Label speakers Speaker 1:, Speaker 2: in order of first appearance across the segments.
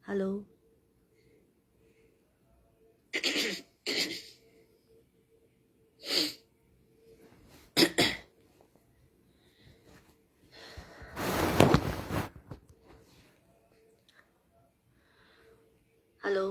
Speaker 1: Hello, hello.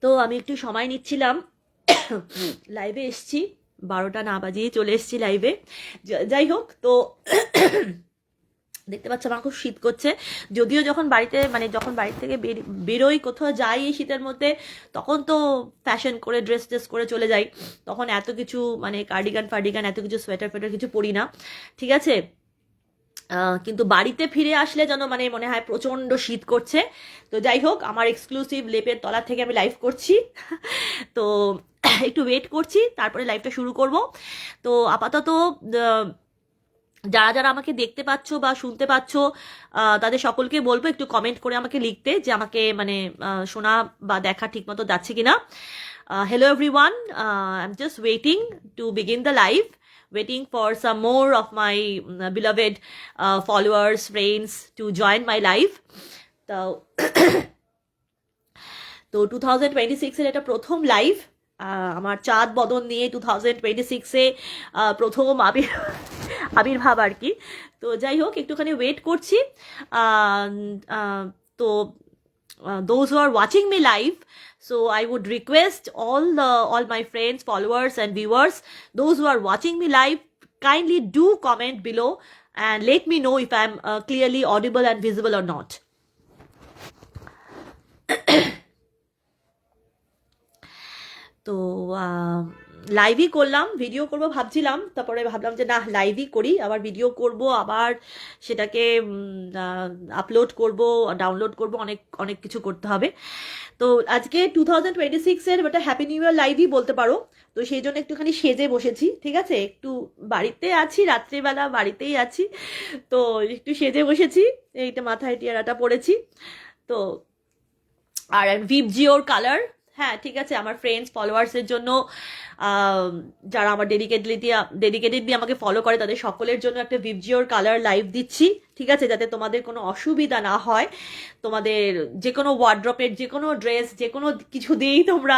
Speaker 1: তো আমি একটু সময় নিচ্ছিলাম, লাইভে এসছি, 12টা না বাজিয়ে চলে এসছি লাইভে। যাই হোক, তো দেখতে পাচ্ছ আমার খুব শীত করছে। যদিও যখন বাড়িতে মানে যখন বাড়ি থেকে বেরোই, কোথাও যাই এই শীতের মধ্যে, তখন তো ফ্যাশন করে ড্রেস ট্রেস করে চলে যাই, তখন এত কিছু মানে কার্ডিগান ফার্ডিগান এত কিছু সোয়েটার ফোয়েটার কিছু পরি না, ঠিক আছে। কিন্তু বাড়িতে ফিরে আসলে যেন মানে মনে হয় প্রচণ্ড শীত করছে। তো যাই হোক, আমার এক্সক্লুসিভ লেপের তলা থেকে আমি লাইভ করছি। তো একটু ওয়েট করছি, তারপরে লাইভটা শুরু করব। তো আপাতত যারা যারা আমাকে দেখতে পাচ্ছ বা শুনতে পাচ্ছ, তাদের সকলকে বলবো একটু কমেন্ট করে আমাকে লিখতে, যে আমাকে মানে শোনা বা দেখা ঠিকমতো যাচ্ছে কিনা। Hello everyone, I'm just waiting to begin the live, waiting for some more of my beloved followers, friends to join my live. তো তো 2026-এর এটা প্রথম লাইভ, আমার চাঁদ বদন নিয়ে 2026-এ প্রথম আবির্ভাব আর কি। তো যাই হোক, একটুখানি ওয়েট করছি। তো those who are watching me live, so I would request all my friends, followers and viewers, those who are watching me live, kindly do comment below and let me know if I'm clearly audible and visible or not. তো লাইভই করলাম, video করব ভাবছিলাম, তারপরে ভাবলাম যে না লাইভই করি, আবার ভিডিও করব, আবার সেটাকে আপলোড করব, ডাউনলোড করব, অনেক অনেক কিছু করতে হবে। তো আজকে 2026-এর একটা হ্যাপি নিউ ইয়ার লাইভই বলতে পারো। তো সেই জন্য একটুখানি সেজে বসেছি, ঠিক আছে, একটু বাড়িতে আছি, রাত্রিবেলা বাড়িতেই আছি, তো একটু সেজে বসেছি, এইটা মাথায় টিয়ারাটা পরেছি। তো আর ভিভজিওর কালার, হ্যাঁ ঠিক আছে, আমার ফ্রেন্ডস ফলোয়ার্সের জন্য, যারা আমার ডেডিকেটেডলি আমাকে ফলো করে তাদের সকলের জন্য একটা ভিভজিওর কালার লাইভ দিচ্ছি, ঠিক আছে, যাতে তোমাদের কোনো অসুবিধা না হয়, তোমাদের যে কোনো ওয়ার্ড্রপের যে কোনো ড্রেস যে কোনো কিছু দিয়েই তোমরা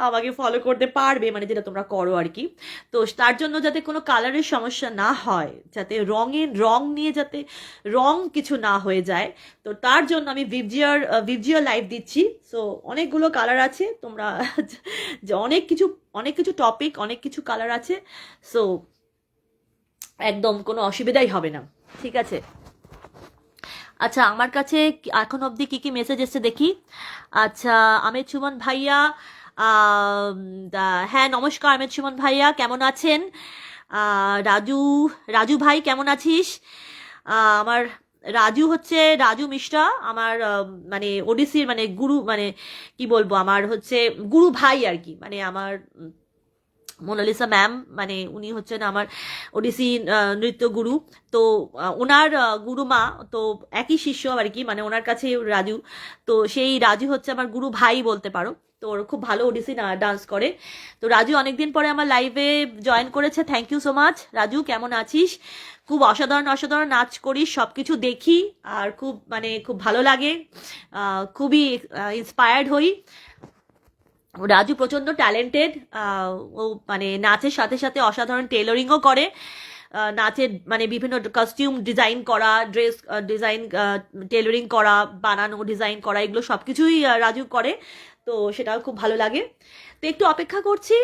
Speaker 1: আমাকে ফলো করতে পারবে, মানে যেটা তোমরা করো আর কি। তো তার জন্য যাতে কোনো কালারের সমস্যা না হয়, যাতে রং নিয়ে যাতে রং কিছু না হয়ে যায়, তো তার জন্য আমি ভিভজিওর লাইভ দিচ্ছি। সো অনেকগুলো কালার আছে, তোমরা অনেক কিছু টপিক, অনেক কিছু কালার আছে, সো একদম কোনো অসুবিধাই হবে না, ঠিক আছে। আচ্ছা, আমার কাছে এখন অবধি কি কি মেসেজ এসছে দেখি। আচ্ছা, আমির সুমন ভাইয়া, হ্যাঁ নমস্কার আমির সুমন ভাইয়া, কেমন আছেন? রাজু রাজু ভাই কেমন আছিস? আমার রাজু হচ্ছে রাজু মিশ্রা, আমার মানে ওডিসির মানে গুরু, মানে কি বলবো, আমার হচ্ছে গুরু ভাই আর কি, মানে আমার মোনালিসা ম্যাম, মানে উনি হচ্ছেন আমার ওডিসি নৃত্য গুরু। তো ওনার গুরুমা তো একই শিষ্য আর কি, মানে ওনার কাছে রাজু, তো সেই রাজু হচ্ছে আমার গুরু ভাই বলতে পারো। তো ওর খুব ভালো ওডিসি ডান্স করে। তো রাজু অনেকদিন পরে আমার লাইভে জয়েন করেছে, thank you so much Raju, কেমন আছিস? খুব অসাধারণ অসাধারণ নাচ করিস, সব কিছু দেখি আর খুব মানে খুব ভালো লাগে, খুবই ইন্সপায়ার্ড হই। রাজু প্রচণ্ড ট্যালেন্টেড, ও মানে নাচের সাথে সাথে অসাধারণ টেইলরিংও করে, নাচের মানে বিভিন্ন কস্টিউম ডিজাইন করা, ড্রেস ডিজাইন, টেইলরিং করা, বানানো ডিজাইন করা, এগুলো সব কিছুই রাজু করে, তো সেটাও খুব ভালো লাগে। তো একটু অপেক্ষা করছি,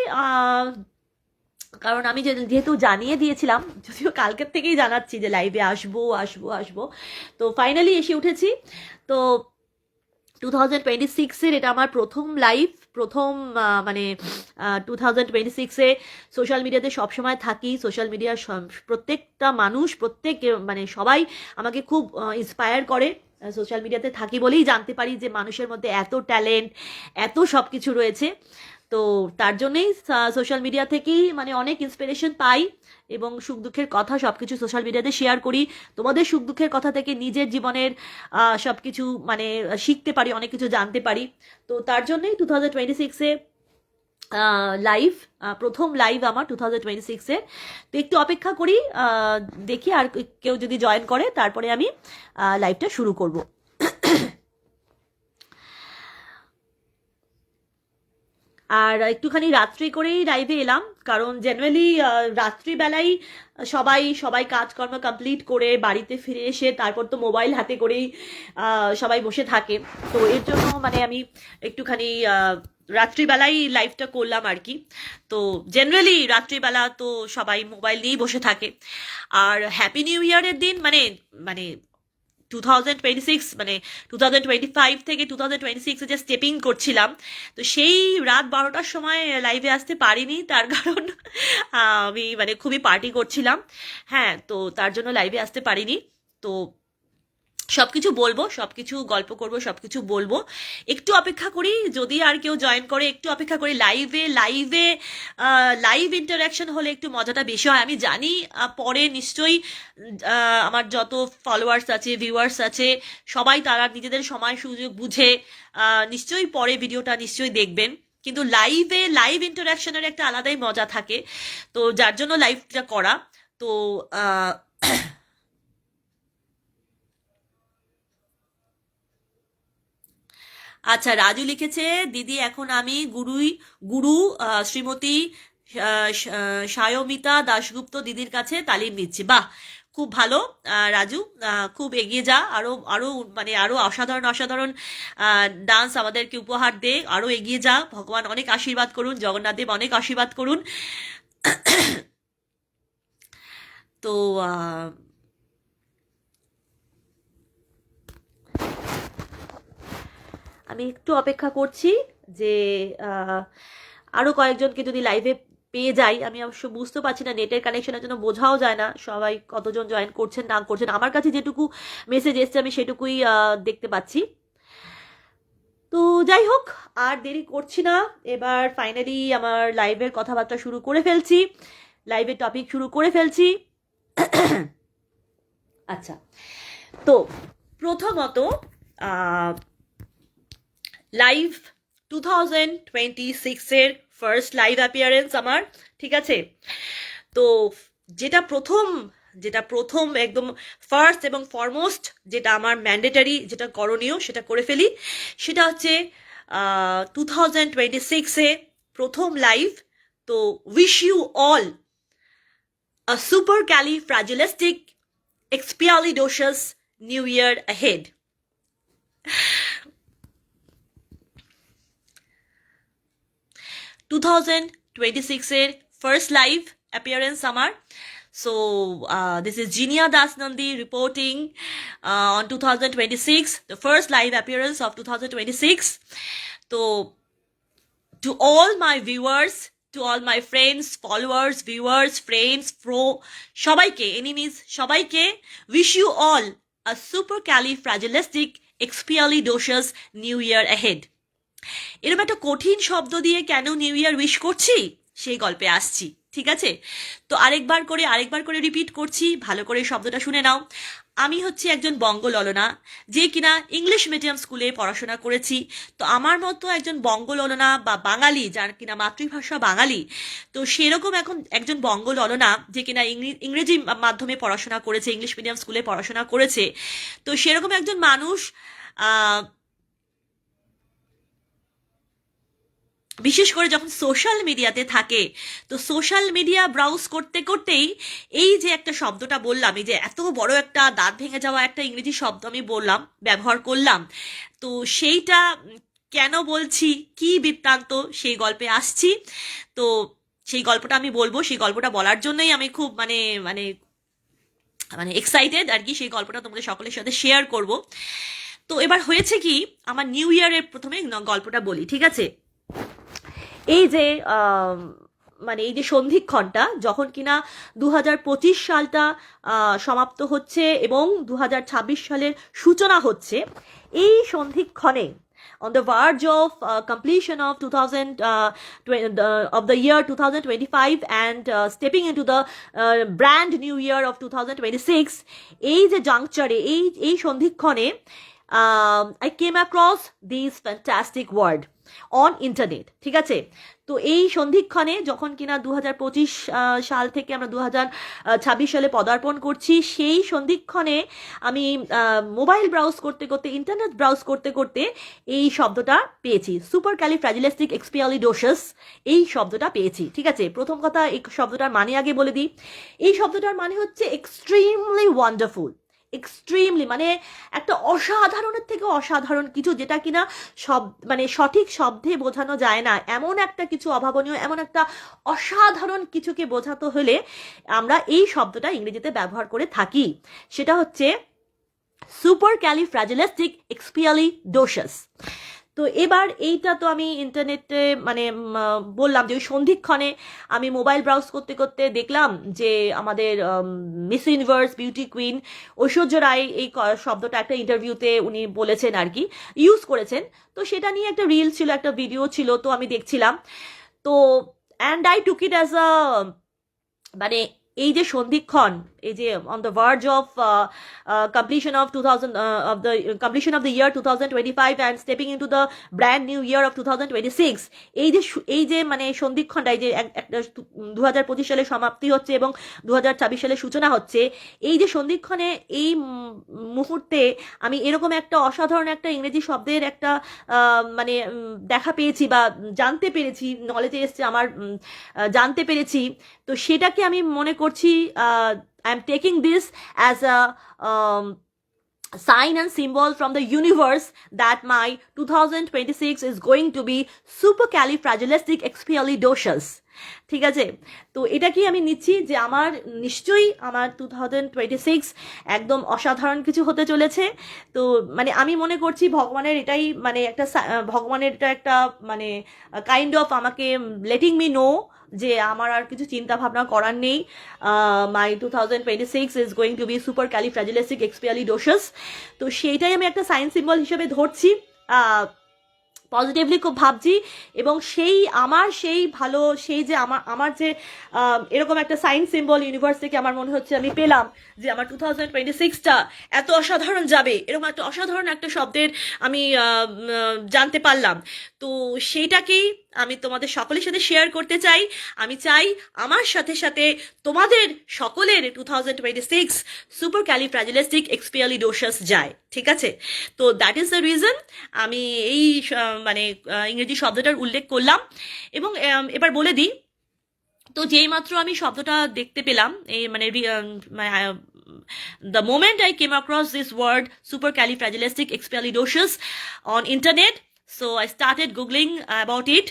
Speaker 1: কারণ আমি যেহেতু জানিয়ে দিয়েছিলাম, যদিও কালকের থেকেই জানাচ্ছি যে লাইভে আসবো আসবো আসবো, তো ফাইনালি এসে উঠেছি। তো 2026-এর এটা আমার প্রথম লাইভ, প্রথম মানে 2026-এ সোশ্যাল মিডিয়াতে সবসময় থাকি, সোশ্যাল মিডিয়ার প্রত্যেকটা মানুষ, প্রত্যেক মানে সবাই আমাকে খুব ইন্সপায়ার করে, সোশ্যাল মিডিয়াতে থাকি বলেই জানতে পারি যে মানুষের মধ্যে এত ট্যালেন্ট, এত সব কিছু রয়েছে। তো তার জন্যেই সোশ্যাল মিডিয়া থেকেই মানে অনেক ইন্সপিরেশন পাই, এবং সুখ দুঃখের কথা সব কিছু সোশ্যাল মিডিয়াতে শেয়ার করি, তোমাদের সুখ দুঃখের কথা থেকে নিজের জীবনের সব কিছু মানে শিখতে পারি, অনেক কিছু জানতে পারি। তো তার জন্যই 2026-এ লাইভ, প্রথম লাইভ আমার 2026-এ। তো একটু অপেক্ষা করি, দেখি আর কেউ যদি জয়েন করে তারপরে আমি লাইভটা শুরু করব। আর একটুখানি রাত্রি করেই লাইভে এলাম, কারণ জেনারেলি রাত্রিবেলাই সবাই সবাই কাজকর্ম কমপ্লিট করে বাড়িতে ফিরে এসে তারপর তো মোবাইল হাতে করেই সবাই বসে থাকে, তো এর জন্য মানে আমি একটুখানি রাত্রিবেলাই লাইভটা করলাম আর কি। তো জেনারেলি রাত্রিবেলা তো সবাই মোবাইল নিয়েই বসে থাকে, আর হ্যাপি নিউ ইয়ারের দিন মানে মানে 2026 মানে 2025 থেকে 2026-এ যে স্টেপিং করছিলাম, তো সেই রাত 12টার সময় লাইভে আসতে পারিনি, তার কারণ আমি মানে খুবই পার্টি করছিলাম, হ্যাঁ, তো তার জন্য লাইভে আসতে পারিনি। তো সব কিছু বলবো, সব কিছু গল্প করবো, সব কিছু বলবো, একটু অপেক্ষা করি, যদি আর কেউ জয়েন করে একটু অপেক্ষা করি। লাইভ ইন্টারাকশন হলে একটু মজাটা বেশি হয়, আমি জানি পরে নিশ্চয়ই আমার যত ফলোয়ার্স আছে, ভিউয়ার্স আছে, সবাই তারা নিজেদের সময় সুযোগ বুঝে নিশ্চয়ই পরে ভিডিওটা নিশ্চয়ই দেখবেন, কিন্তু লাইভ ইন্টারাকশনের একটা আলাদাই মজা থাকে, তো যার জন্য লাইভটা করা। তো আচ্ছা, রাজু লিখেছে, দিদি এখন আমি গুরু শ্রীমতী সায়মিতা দাশগুপ্ত দিদির কাছে তালিম নিচ্ছি। বাহ, খুব ভালো রাজু, খুব এগিয়ে যা, আরো আরো মানে আরো অসাধারণ অসাধারণ ডান্স আমাদেরকে উপহার দে, আরো এগিয়ে যা, ভগবান অনেক আশীর্বাদ করুন, জগন্নাথ দেব অনেক আশীর্বাদ করুন। তো আমি একটু অপেক্ষা করছি যে আরও কয়েকজনকে যদি লাইভে পেয়ে যাই। আমি অবশ্য বুঝতে পারছি না, নেটের কানেকশনের জন্য বোঝাও যায় না সবাই কতজন জয়েন করছেন না করছেন। আমার কাছে যেটুকু মেসেজ এসছে আমি সেটুকুই দেখতে পাচ্ছি। তো যাই হোক, আর দেরি করছি না, এবার ফাইনালি আমার লাইভের কথাবার্তা শুরু করে ফেলছি, লাইভের টপিক শুরু করে ফেলছি। আচ্ছা, তো প্রথমত লাইভ 2026-এর ফার্স্ট লাইভ অ্যাপিয়ারেন্স আমার, ঠিক আছে। তো যেটা প্রথম একদম ফার্স্ট এবং ফরমোস্ট যেটা আমার ম্যান্ডেটারি, যেটা করণীয় সেটা করে ফেলি, সেটা হচ্ছে 2026-এ প্রথম লাইভ। তো wish you all a supercalifragilistic expialidocious new year ahead. 2026-এর ফার্স্ট লাইভ অ্যাপিয়ারেন্স আমার। So this is Jinia Das Nandi reporting on 2026, the first live appearance of 2026. So to all my viewers, to all my friends, followers, viewers, friends, সবাইকে, enemies, সবাইকে wish you all a supercalifragilistic expialidocious new year ahead. এরকম একটা কঠিন শব্দ দিয়ে কেন new year wish করছি সেই গল্পে আসছি, ঠিক আছে। তো আরেকবার করে রিপিট করছি, ভালো করে শব্দটা শুনে নাও। আমি হচ্ছে একজন বঙ্গললনা, যে কিনা ইংলিশ মিডিয়াম স্কুলে পড়াশোনা করেছি। তো আমার মতো একজন বঙ্গললনা বা বাঙালি, যার কিনা মাতৃভাষা বাঙালি, তো সেরকম এখন একজন বঙ্গললনা যে কিনা ইংরেজি মাধ্যমে পড়াশোনা করেছে, ইংলিশ মিডিয়াম স্কুলে পড়াশোনা করেছে, তো সেরকম একজন মানুষ বিশেষ করে যখন সোশ্যাল মিডিয়াতে থাকে, তো সোশ্যাল মিডিয়া ব্রাউজ করতে করতেই এই যে একটা শব্দটা বললাম, এই যে এত বড় একটা দাঁত ভেঙে যাওয়া একটা ইংরেজি শব্দ আমি বললাম, ব্যবহার করলাম, তো সেইটা কেন বলছি, কি বৃত্তান্ত, সেই গল্পে আসছি। তো সেই গল্পটা আমি বলবো, সেই গল্পটা বলার জন্যই আমি খুব মানে মানে মানে এক্সাইটেড আর কি, সেই গল্পটা তোমাদের সকলের সাথে শেয়ার করব। তো এবার হয়েছে কি, আমার নিউ ইয়ারের প্রথমে গল্পটা বলি, ঠিক আছে। এই যে মানে এই যে সন্ধিক্ষণটা, যখন কিনা 2025 সালটা সমাপ্ত হচ্ছে এবং 2026 সালের সূচনা হচ্ছে, এই সন্ধিক্ষণে on the verge of completion of 2000 of the year 2025 and stepping into the brand new year of 2026, এই যে জাংচারে, এই সন্ধিক্ষণে I came across this fantastic word on internet, ঠিক আছে। তো এই সন্ধিক্ষণে যখন কিনা 2025 সাল থেকে আমরা 2026 সালে পদার্পণ করছি, সেই সন্ধিক্ষণে আমি মোবাইল ব্রাউজ করতে করতে, ইন্টারনেট ব্রাউজ করতে করতে এই শব্দটা পেয়েছি, সুপারক্যালিফ্রাজিলিস্টিক এক্সপিয়ালিডোশাস, এই শব্দটা পেয়েছি, ঠিক আছে। প্রথম কথা, এই শব্দটার মানে আগে বলে দিই। এই শব্দটার মানে হচ্ছে এক্সট্রিমলি ওয়ান্ডারফুল, এক্সট্রিমলি মানে একটা অসাধারণের থেকে অসাধারণ কিছু, যেটা কিনা মানে সঠিক শব্দে বোঝানো যায় না, এমন একটা কিছু অভাবনীয়, এমন একটা অসাধারণ কিছুকে বোঝাতে হলে আমরা এই শব্দটা ইংরেজিতে ব্যবহার করে থাকি, সেটা হচ্ছে সুপারক্যালিফ্রাজিলিস্টিক এক্সপিয়ালিডোশাস। তো এবার এইটা তো আমি ইন্টারনেটে মানে বললাম যে ওই সন্ধিক্ষণে আমি মোবাইল ব্রাউজ করতে করতে দেখলাম যে আমাদের মিস ইউনিভার্স বিউটি কুইন ঐশ্বর্য রায় এই শব্দটা একটা ইন্টারভিউতে উনি বলেছেন আর কি, ইউজ করেছেন। তো সেটা নিয়ে একটা রিল ছিল, একটা ভিডিও ছিল, তো আমি দেখছিলাম। তো and I took it as a মানে এই যে সন্ধিক্ষণ, এই যে on the verge of completion of 2000 of the completion of the year 2025 and stepping into the brand new year of 2026, এই যে মানে সন্ধিক্ষণটা, এই যে একটা 2025 সালে সমাপ্তি হচ্ছে এবং 2026 সালে সূচনা হচ্ছে, এই যে সন্ধিক্ষণে এই মুহূর্তে আমি এরকম একটা অসাধারণ একটা ইংরেজি শব্দের একটা মানে দেখা পেয়েছি বা জানতে পেরেছি, নলেজে এসছে আমার, জানতে পেরেছি। তো সেটাকে আমি মনে করছি I am taking this as a sign and symbol from the universe that my 2026 is going to be supercalifragilisticexpialidocious, ঠিক আছে। তো এটাকেই আমি নিচ্ছি যে আমার নিশ্চয়ই আমার 2026 একদম অসাধারণ কিছু হতে চলেছে। তো মানে আমি মনে করছি ভগবানের এটাই মানে একটা ভগবানের এটা একটা মানে কাইন্ড অফ আমাকে লেটিং মি নো যে আমার আর কিছু চিন্তা ভাবনা করার নেই, my 2026 is going to be supercalifragilisticexpialidocious. তো সেইটাই আমি একটা সাইন সিম্বল হিসেবে ধরছি, পজিটিভলি খুব ভাবছি। এবং সেই ভালো, সেই যে আমার যে এরকম একটা সাইন সিম্বল ইউনিভার্স থেকে আমার মনে হচ্ছে আমি পেলাম যে আমার 2026টা এত অসাধারণ যাবে, এরকম একটা অসাধারণ একটা শব্দের আমি জানতে পারলাম। তো সেইটাকেই আমি তোমাদের সকলের সাথে শেয়ার করতে চাই। আমি চাই আমার সাথে সাথে তোমাদের সকলের 2026 সুপার ক্যালিফ্র্যাজিলিস্টিক এক্সপিয়ালিডোশাস যায়, ঠিক আছে? তো দ্যাট ইজ দ্য রিজন আমি এই মানে ইংরেজি শব্দটার উল্লেখ করলাম। এবং এবার বলে দিই, তো যেই মাত্র আমি শব্দটা দেখতে পেলাম, এই মানে the moment I came across this word supercalifragilisticexpialidocious on internet, so I started googling about it.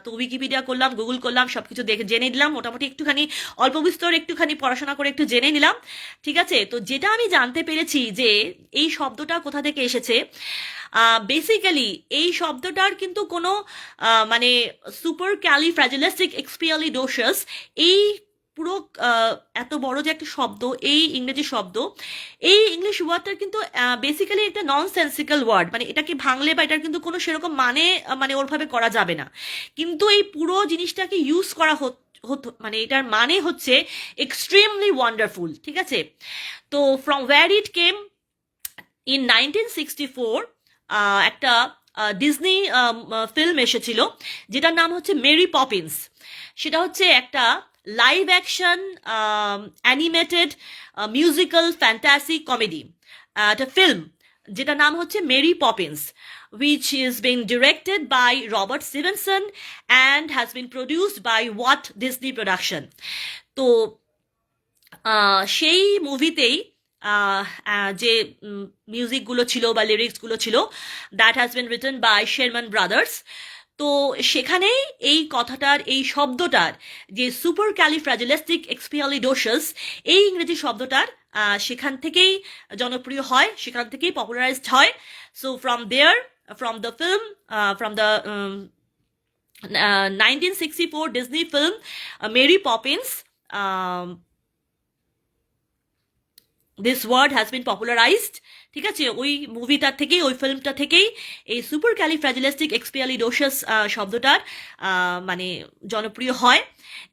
Speaker 1: তো উইকিপিডিয়া করলাম, গুগল করলাম, সবকিছু দেখে জেনে নিলাম, মোটামুটি একটুখানি অল্প বিস্তর একটুখানি পড়াশোনা করে একটু জেনে নিলাম, ঠিক আছে? তো যেটা আমি জানতে পেরেছি যে এই শব্দটা কোথা থেকে এসেছে, বেসিক্যালি এই শব্দটার কিন্তু কোনো মানে সুপার ক্যালিফ্র্যাজিলিস্টিক এক্সপিয়ালিডোশাস, এই পুরো এত বড় যে একটা শব্দ, এই ইংরেজি শব্দ, এই ইংলিশ ওয়ার্ডটার কিন্তু বেসিক্যালি একটা নন সেন্সিক্যাল ওয়ার্ড, মানে এটাকে ভাঙলে বা এটার কিন্তু কোনো সেরকম মানে ওরভাবে করা যাবে না। কিন্তু এই পুরো জিনিসটাকে ইউজ করা হতো, মানে এটার মানে হচ্ছে এক্সট্রিমলি ওয়ান্ডারফুল, ঠিক আছে? তো from where it came, in 1964 একটা ডিজনি ফিল্ম এসেছিল যেটার নাম হচ্ছে মেরি পপিন্স। সেটা হচ্ছে একটা live action animated musical fantasy comedy, একটা ফিল্ম যেটার নাম হচ্ছে Mary Poppins, which is being directed by Robert Stevenson and has been produced by Walt Disney Production. তো সেই মুভিতেই যে মিউজিকগুলো ছিল বা লিরিক্সগুলো ছিল, that has been written by Sherman Brothers. তো সেখানেই এই কথাটার, এই শব্দটার যে সুপার ক্যালিফ্র্যাজিলিস্টিক এক্সপিয়ালিডোশাস, এই ইংরেজি শব্দটার সেখান থেকেই জনপ্রিয় হয়, সেখান থেকেই পপুলারাইজড হয়। So from there, from the film, from the 1964 Disney film Mary Poppins, this word has been popularized, ঠিক আছে? ওই মুভিটার থেকেই, ওই ফিল্মটা থেকেই এই সুপার ক্যালিফ্র্যাজিলিস্টিক এক্সপিয়ালিডোশাস শব্দটার মানে জনপ্রিয় হয়।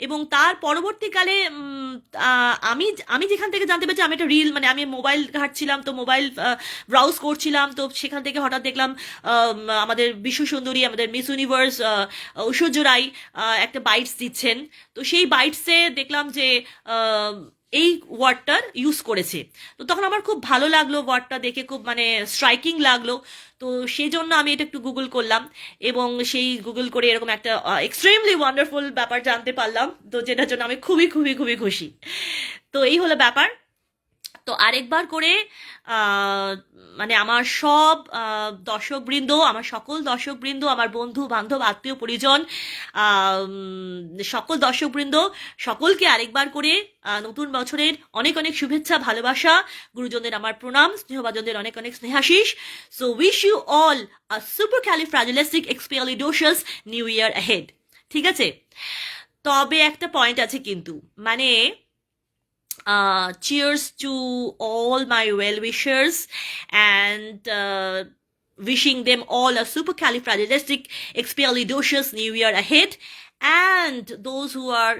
Speaker 1: এবং তার পরবর্তীকালে আমি যেখান থেকে জানতে পেরেছি, আমি একটা রিল, মানে আমি মোবাইল ঘাঁটছিলাম, তো মোবাইল ব্রাউজ করছিলাম, তো সেখান থেকে হঠাৎ দেখলাম আমাদের বিশ্ব সুন্দরী, আমাদের মিস ইউনিভার্স ঐশ্বর্য রাই একটা বাইটস দিচ্ছেন। তো সেই বাইটসে দেখলাম যে এই ওয়ার্ডটার ইউজ করেছে। তো তখন আমার খুব ভালো লাগলো, ওয়ার্ডটা দেখে খুব মানে স্ট্রাইকিং লাগলো। তো সেই জন্য আমি এটা একটু গুগল করলাম, এবং সেই গুগল করে এরকম একটা এক্সট্রিমলি ওয়ান্ডারফুল ব্যাপার জানতে পারলাম, তো যেটার জন্য আমি খুবই খুবই খুবই খুশি। তো এই হলো ব্যাপার। তো আরেকবার করে মানে আমার সব দর্শকবৃন্দ, আমার সকল দর্শকবৃন্দ, আমার বন্ধু বান্ধব আত্মীয় পরিজন, সকল দর্শকবৃন্দ, সকলকে আরেকবার করে নতুন বছরের অনেক অনেক শুভেচ্ছা, ভালোবাসা, গুরুজনদের আমার প্রণাম, স্নেহভাজনদের অনেক অনেক স্নেহাশিস। So wish you all a supercalifragilisticexpialidocious new year ahead, ঠিক আছে? তবে একটা পয়েন্ট আছে কিন্তু, মানে cheers to all my well-wishers, and wishing them all a supercalifragilisticexpialidocious new year ahead. And those who are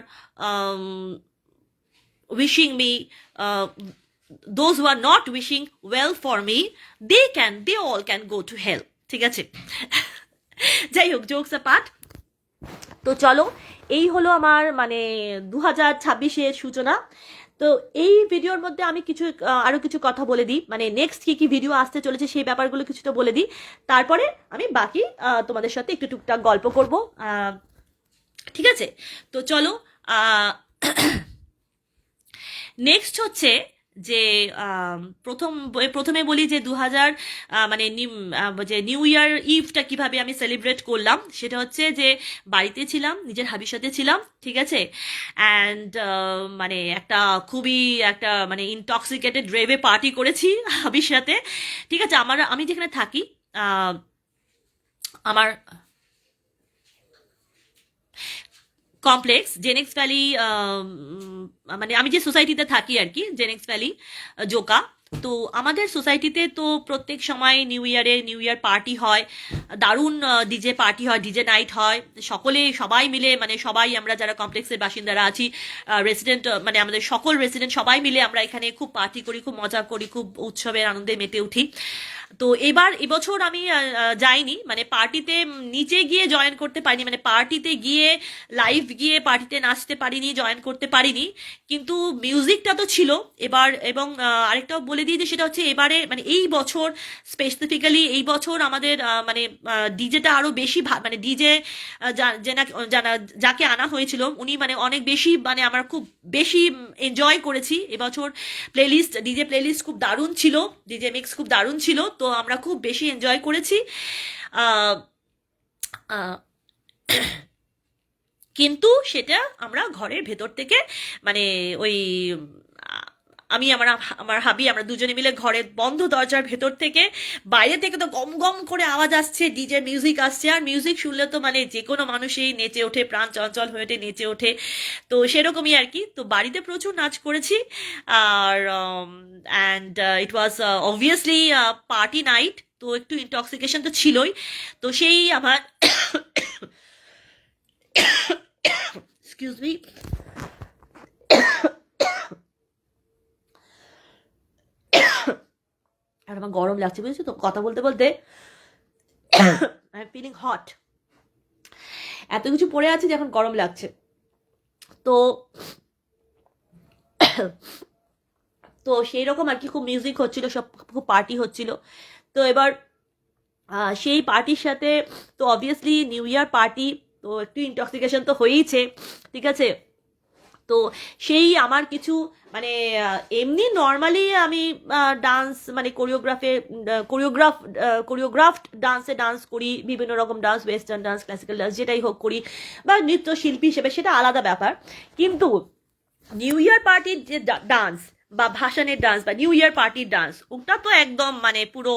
Speaker 1: wishing me, those who are not wishing well for me, they all can go to hell, ঠিক আছে? যাই হোক, jokes apart. তো চলো, এই হলো আমার মানে 2026-এর সূচনা। তো এই ভিডিওর মধ্যে আমি কিছু আরো কিছু কথা বলে দিই, মানে নেক্সট কি কি ভিডিও আসতে চলেছে সেই ব্যাপারগুলো কিছুটা বলে দিই, তারপরে আমি বাকি তোমাদের সাথে একটু টুকটাক গল্প করব, ঠিক আছে? তো চলো, নেক্সট হচ্ছে যে প্রথমে বলি যে 2000 মানে যে নিউ ইয়ার ইভটা কিভাবে আমি সেলিব্রেট করলাম। সেটা হচ্ছে যে বাড়িতে ছিলাম, নিজের হাবির সাথে ছিলাম, ঠিক আছে? অ্যান্ড মানে একটা খুবই একটা মানে ইনটক্সিকেটেড রেভে পার্টি করেছি হাবির সাথে, ঠিক আছে? আমি যেখানে থাকি, আমার কমপ্লেক্স জেনেক্স ভ্যালি, মানে আমি যে সোসাইটিতে থাকি আর কি, জেনেক্স ভ্যালি জোকা। তো আমাদের সোসাইটিতে তো প্রত্যেক সময় নিউ ইয়ার পার্টি হয়, দারুণ ডিজে পার্টি হয়, ডিজে নাইট হয়। সবাই মিলে, মানে সবাই আমরা যারা কমপ্লেক্সের বাসিন্দারা আছি, রেসিডেন্ট, মানে আমাদের সকল রেসিডেন্ট সবাই মিলে আমরা এখানে খুব পার্টি করি, খুব মজা করি, খুব উৎসবের আনন্দে মেতে উঠি। তো এবছর আমি যাইনি, মানে পার্টিতে নিচে গিয়ে জয়েন করতে পারিনি, মানে পার্টিতে গিয়ে লাইভ গিয়ে পার্টিতে নাচতে পারিনি, জয়েন করতে পারিনি। কিন্তু মিউজিকটা তো ছিল এবার। এবং আরেকটাও বলে দিই যে সেটা হচ্ছে এবারে, মানে এই বছর স্পেসিফিক্যালি এই বছর আমাদের মানে ডিজেটা আরো বেশি মানে ডিজে যাকে আনা হয়েছিল উনি মানে অনেক বেশি, মানে আমরা খুব বেশি এনজয় করেছি এবছর। ডিজে প্লেলিস্ট খুব দারুণ ছিল, ডিজে মিক্স খুব দারুণ ছিল, তো আমরা খুব বেশি এনজয় করেছি। আহ, আহ, কিন্তু সেটা আমরা ঘরের ভেতর থেকে, মানে ওই আহ, আমি আমার আমার হাবি আমরা দুজনে মিলে ঘরের বন্ধ দরজার ভেতর থেকে, বাইরে থেকে তো গম গম করে আওয়াজ আসছে, ডিজে মিউজিক আসছে, আর মিউজিক শুনলে তো মানে যে কোনো মানুষই নেচে ওঠে, প্রাণ চঞ্চল হয়ে ওঠে, নেচে ওঠে। তো সেরকমই আর কি। তো বাড়িতে প্রচুর নাচ করেছি। আর and it was obviously party night, তো একটু ইনটক্সিকেশন তো ছিলই। তো সেই আমার এক্সকিউজ মি, আর আমার গরম লাগছে বুঝেছো তো, কথা বলতে বলতে আই এম ফিলিং হট, এত কিছু পড়ে আছে যে এখন গরম লাগছে। তো তো সেই রকম আর কি, খুব মিউজিক হচ্ছিল, সব খুব পার্টি হচ্ছিল। তো এবার সেই পার্টির সাথে, তো অবভিয়াসলি নিউ ইয়ার পার্টি, তো একটু ইনটক্সিকেশন তো হয়েইছে, ঠিক আছে। তো সেই আমার কিছু, মানে এমনি নর্মালি আমি ডান্স, মানে কোরিওগ্রাফড ডান্সে ডান্স করি, বিভিন্ন রকম dance, western dance, classical dance, যেটাই হোক করি, বা নৃত্যশিল্পী হিসেবে সেটা আলাদা ব্যাপার। কিন্তু নিউ ইয়ার পার্টির যে ডান্স বা ভাসানের ডান্স বা নিউ ইয়ার পার্টির ডান্স, ওটা তো একদম মানে পুরো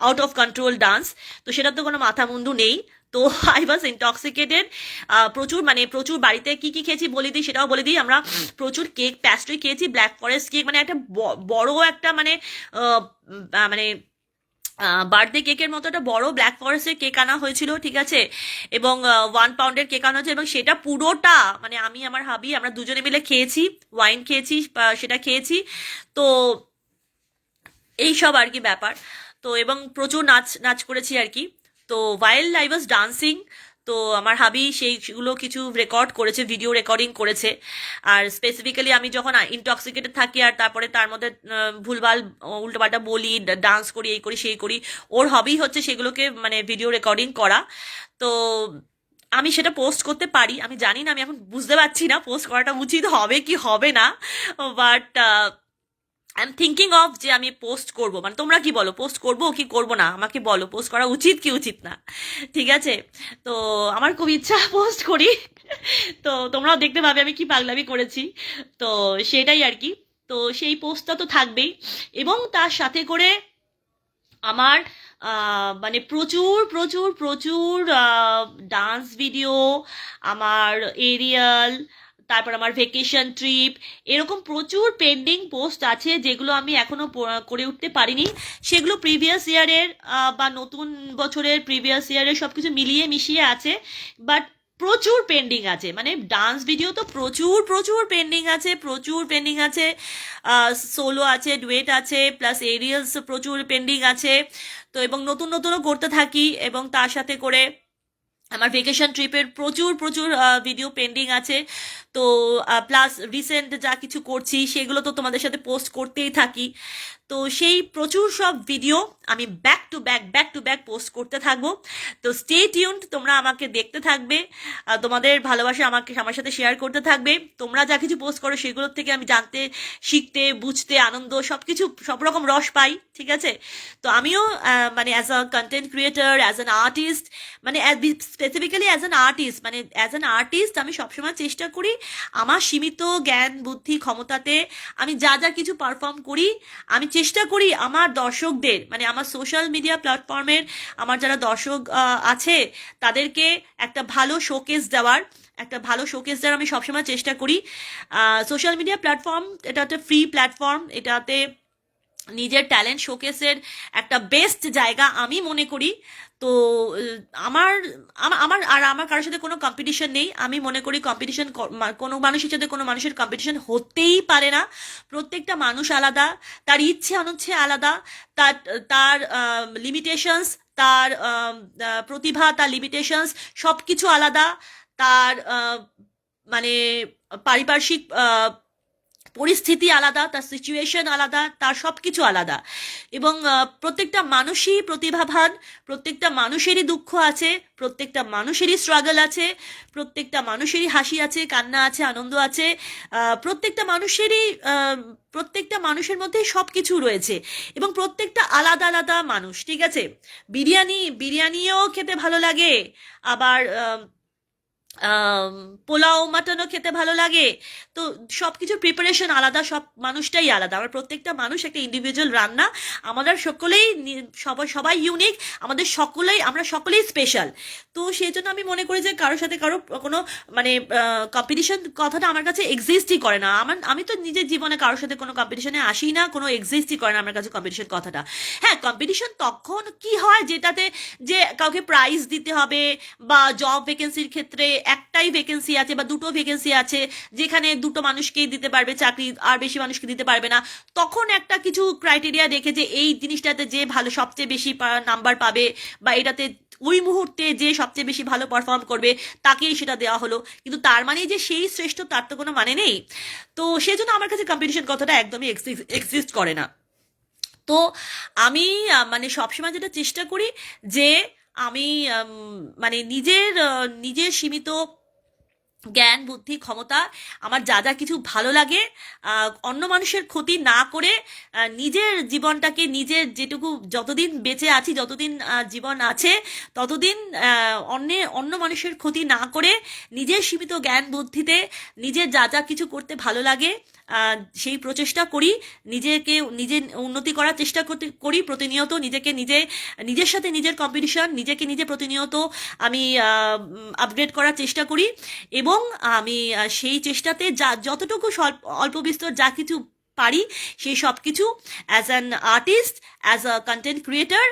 Speaker 1: আউট অফ কন্ট্রোল ডান্স। তো সেটা তো কোনো মাথা মুন্ডু নেই। তো আই ওয়াজ ইনটক্সিকেটেড। প্রচুর, মানে প্রচুর, বাড়িতে কি কি খেয়েছি বলে দিই, সেটাও বলে দিই। আমরা প্রচুর কেক, প্যাস্ট্রি খেয়েছি, ব্ল্যাক ফরেস্ট কেক, মানে একটা বড় একটা, মানে মানে বার্থডে কেকের মতো একটা বড় ব্ল্যাক ফরেস্টের কেক আনা হয়েছিল, ঠিক আছে। এবং 1 পাউন্ডের কেক আনা হয়েছে, এবং সেটা পুরোটা, মানে আমি আমার হাবি আমরা দুজনে মিলে খেয়েছি, ওয়াইন খেয়েছি, সেটা খেয়েছি। তো এইসব আর কি ব্যাপার। তো এবং প্রচুর নাচ নাচ করেছি আর কি। তো ওয়াইল্ড আই ওয়াজ ডান্সিং, তো আমার হাবি সেইগুলো কিছু রেকর্ড করেছে, ভিডিও রেকর্ডিং করেছে। আর স্পেসিফিক্যালি আমি যখন ইনটক্সিকেটেড থাকি আর তারপরে তার মধ্যে ভুলভাল উল্টোপাল্টা বলি, ডান্স করি, এই করি সেই করি, ওর হবি হচ্ছে সেগুলোকে মানে ভিডিও রেকর্ডিং করা। তো আমি সেটা পোস্ট করতে পারি, আমি জানি না, আমি এখন বুঝতে পারছি না পোস্ট করাটা উচিত হবে কি হবে না, but I am thinking of যে আমি পোস্ট করব। মানে তোমরা কি বলো, পোস্ট করব কি করব না, আমাকে বলো পোস্ট করা উচিত কি উচিত না, ঠিক আছে। তো আমার খুব ইচ্ছা পোস্ট করি। তো তোমরাও দেখতে পাবে আমি কি পাগলামি করেছি। তো সেটাই আর কি। তো সেই পোস্টটা তো থাকবেই। এবং তার সাথে করে আমার মানে প্রচুর প্রচুর প্রচুর ডান্স ভিডিও, আমার এরিয়াল, তারপর আমার ভেকেশন ট্রিপ, এরকম প্রচুর পেন্ডিং পোস্ট আছে যেগুলো আমি এখনো করে উঠতে পারিনি। সেগুলো প্রিভিয়াস ইয়ারের বা নতুন বছরের প্রিভিয়াস ইয়ারের সব কিছু মিলিয়ে মিশিয়ে আছে, বাট প্রচুর পেন্ডিং আছে। মানে ডান্স ভিডিও তো প্রচুর প্রচুর পেন্ডিং আছে, প্রচুর পেন্ডিং আছে। সোলো আছে, ডুয়েট আছে, প্লাস এরিয়ালস প্রচুর পেন্ডিং আছে। তো এবং নতুন নতুনও করতে থাকি, এবং তার সাথে করে আমার ভেকেশন ট্রিপের প্রচুর প্রচুর ভিডিও পেন্ডিং আছে। তো প্লাস রিসেন্ট যা কিছু করছি সেগুলো তো তোমাদের সাথে পোস্ট করতেই থাকি। তো সেই প্রচুর সব ভিডিও আমি ব্যাক টু ব্যাক পোস্ট করতে থাকবো। তো স্টে টিউনড, তোমরা আমাকে দেখতে থাকবে, তোমাদের ভালোবাসা আমার সাথে শেয়ার করতে থাকবে। তোমরা যা কিছু পোস্ট করো সেগুলোর থেকে আমি জানতে, শিখতে, বুঝতে, আনন্দ সব কিছু, সব রকম রস পাই, ঠিক আছে। তো আমিও মানে as a content creator, as an artist, মানে স্পেসিফিক্যালি অ্যাজ অ্যান আর্টিস্ট, মানে অ্যাজ অ্যান আর্টিস্ট আমি সবসময় চেষ্টা করি আমার সীমিত জ্ঞান বুদ্ধি ক্ষমতাতে আমি যা যা কিছু পারফর্ম করি, আমি চেষ্টা করি আমার দর্শকদের, মানে আমার সোশ্যাল মিডিয়া প্ল্যাটফর্মের আমার যারা দর্শক আছে তাদেরকে একটা ভালো শোকেস দেওয়ার, আমি সবসময় চেষ্টা করি। সোশ্যাল মিডিয়া প্ল্যাটফর্ম এটা একটা ফ্রি প্ল্যাটফর্ম, এটাতে নিজের ট্যালেন্ট শোকেসের একটা বেস্ট জায়গা আমি মনে করি। তো আমার আমার আর আমার কারোর সাথে কোনো কম্পিটিশন নেই। আমি মনে করি কম্পিটিশন কোনো মানুষের সাথে কোনো মানুষের কম্পিটিশন হতেই পারে না। প্রত্যেকটা মানুষ আলাদা, তার ইচ্ছে অনিচ্ছে আলাদা, তার তার লিমিটেশনস, তার প্রতিভা, তার লিমিটেশনস সব কিছু আলাদা, তার মানে পারিপার্শ্বিক পরিস্থিতি আলাদা, তার সিচুয়েশন আলাদা, তার সব কিছু আলাদা। এবং প্রত্যেকটা মানুষই প্রতিভাবান, প্রত্যেকটা মানুষেরই দুঃখ আছে, প্রত্যেকটা মানুষেরই স্ট্রাগল আছে, প্রত্যেকটা মানুষেরই হাসি আছে, কান্না আছে, আনন্দ আছে, প্রত্যেকটা মানুষের মধ্যে সব কিছু রয়েছে এবং প্রত্যেকটা আলাদা আলাদা মানুষ, ঠিক আছে? বিরিয়ানিও খেতে ভালো লাগে, আবার পোলাও মাটনও খেতে ভালো লাগে। তো সব কিছুর প্রিপারেশন আলাদা, সব মানুষটাই আলাদা, আমার প্রত্যেকটা মানুষ একটা ইন্ডিভিজুয়াল রান্না। আমাদের সকলেই সবাই ইউনিক, আমরা সকলেই স্পেশাল। তো সেই জন্য আমি মনে করি যে কারোর সাথে কারো কোনো মানে কম্পিটিশন কথাটা আমার কাছে এক্সিস্টই করে না। আমি তো নিজের জীবনে কারোর সাথে কোনো কম্পিটিশনে আসি না, কোনো এক্সিস্টই করে না আমার কাছে কম্পিটিশন কথাটা। হ্যাঁ, কম্পিটিশন তখন কি হয় যেটাতে যে কাউকে প্রাইজ দিতে হবে, বা জব ভ্যাকেন্সির ক্ষেত্রে একটাই ভ্যাকেন্সি আছে বা দুটো ভ্যাকেন্সি আছে, যেখানে দুটো মানুষকেই দিতে পারবে চাকরি, আর বেশি মানুষকে দিতে পারবে না। তখন একটা কিছু ক্রাইটেরিয়া দেখে যে এই জিনিসটাতে যে ভালো সবচেয়ে বেশি নাম্বার পাবে, বা এটাতে ওই মুহূর্তে যে সবচেয়ে বেশি ভালো পারফর্ম করবে তাকেই সেটা দেওয়া হলো। কিন্তু তার মানে যে সেই শ্রেষ্ঠ, তার তো কোনো মানে নেই। তো সেই জন্য আমার কাছে কম্পিটিশন কথাটা একদমই এক্সিস্ট করে না। তো আমি মানে সবসময় যেটা চেষ্টা করি যে আমি মানে নিজের সীমিত জ্ঞান, বুদ্ধি, ক্ষমতা, আমার যা যা কিছু ভালো লাগে, অন্য মানুষের ক্ষতি না করে, নিজের জীবনটাকে, নিজের যেটুকু যতদিন বেঁচে আছি, যতদিন জীবন আছে ততদিন অন্য মানুষের ক্ষতি না করে নিজের সীমিত জ্ঞান বুদ্ধিতে নিজের যা যা কিছু করতে ভালো লাগে সেই প্রচেষ্টা করি। নিজে উন্নতি করার চেষ্টা করি প্রতিনিয়ত। নিজের সাথে নিজের কম্পিটিশন, নিজে প্রতিনিয়ত আমি আপগ্রেড করার চেষ্টা করি। এবং আমি সেই চেষ্টাতে যতটুকু অল্প বিস্তর যা কিছু পারি সেই সব কিছু as an artist, as a content creator,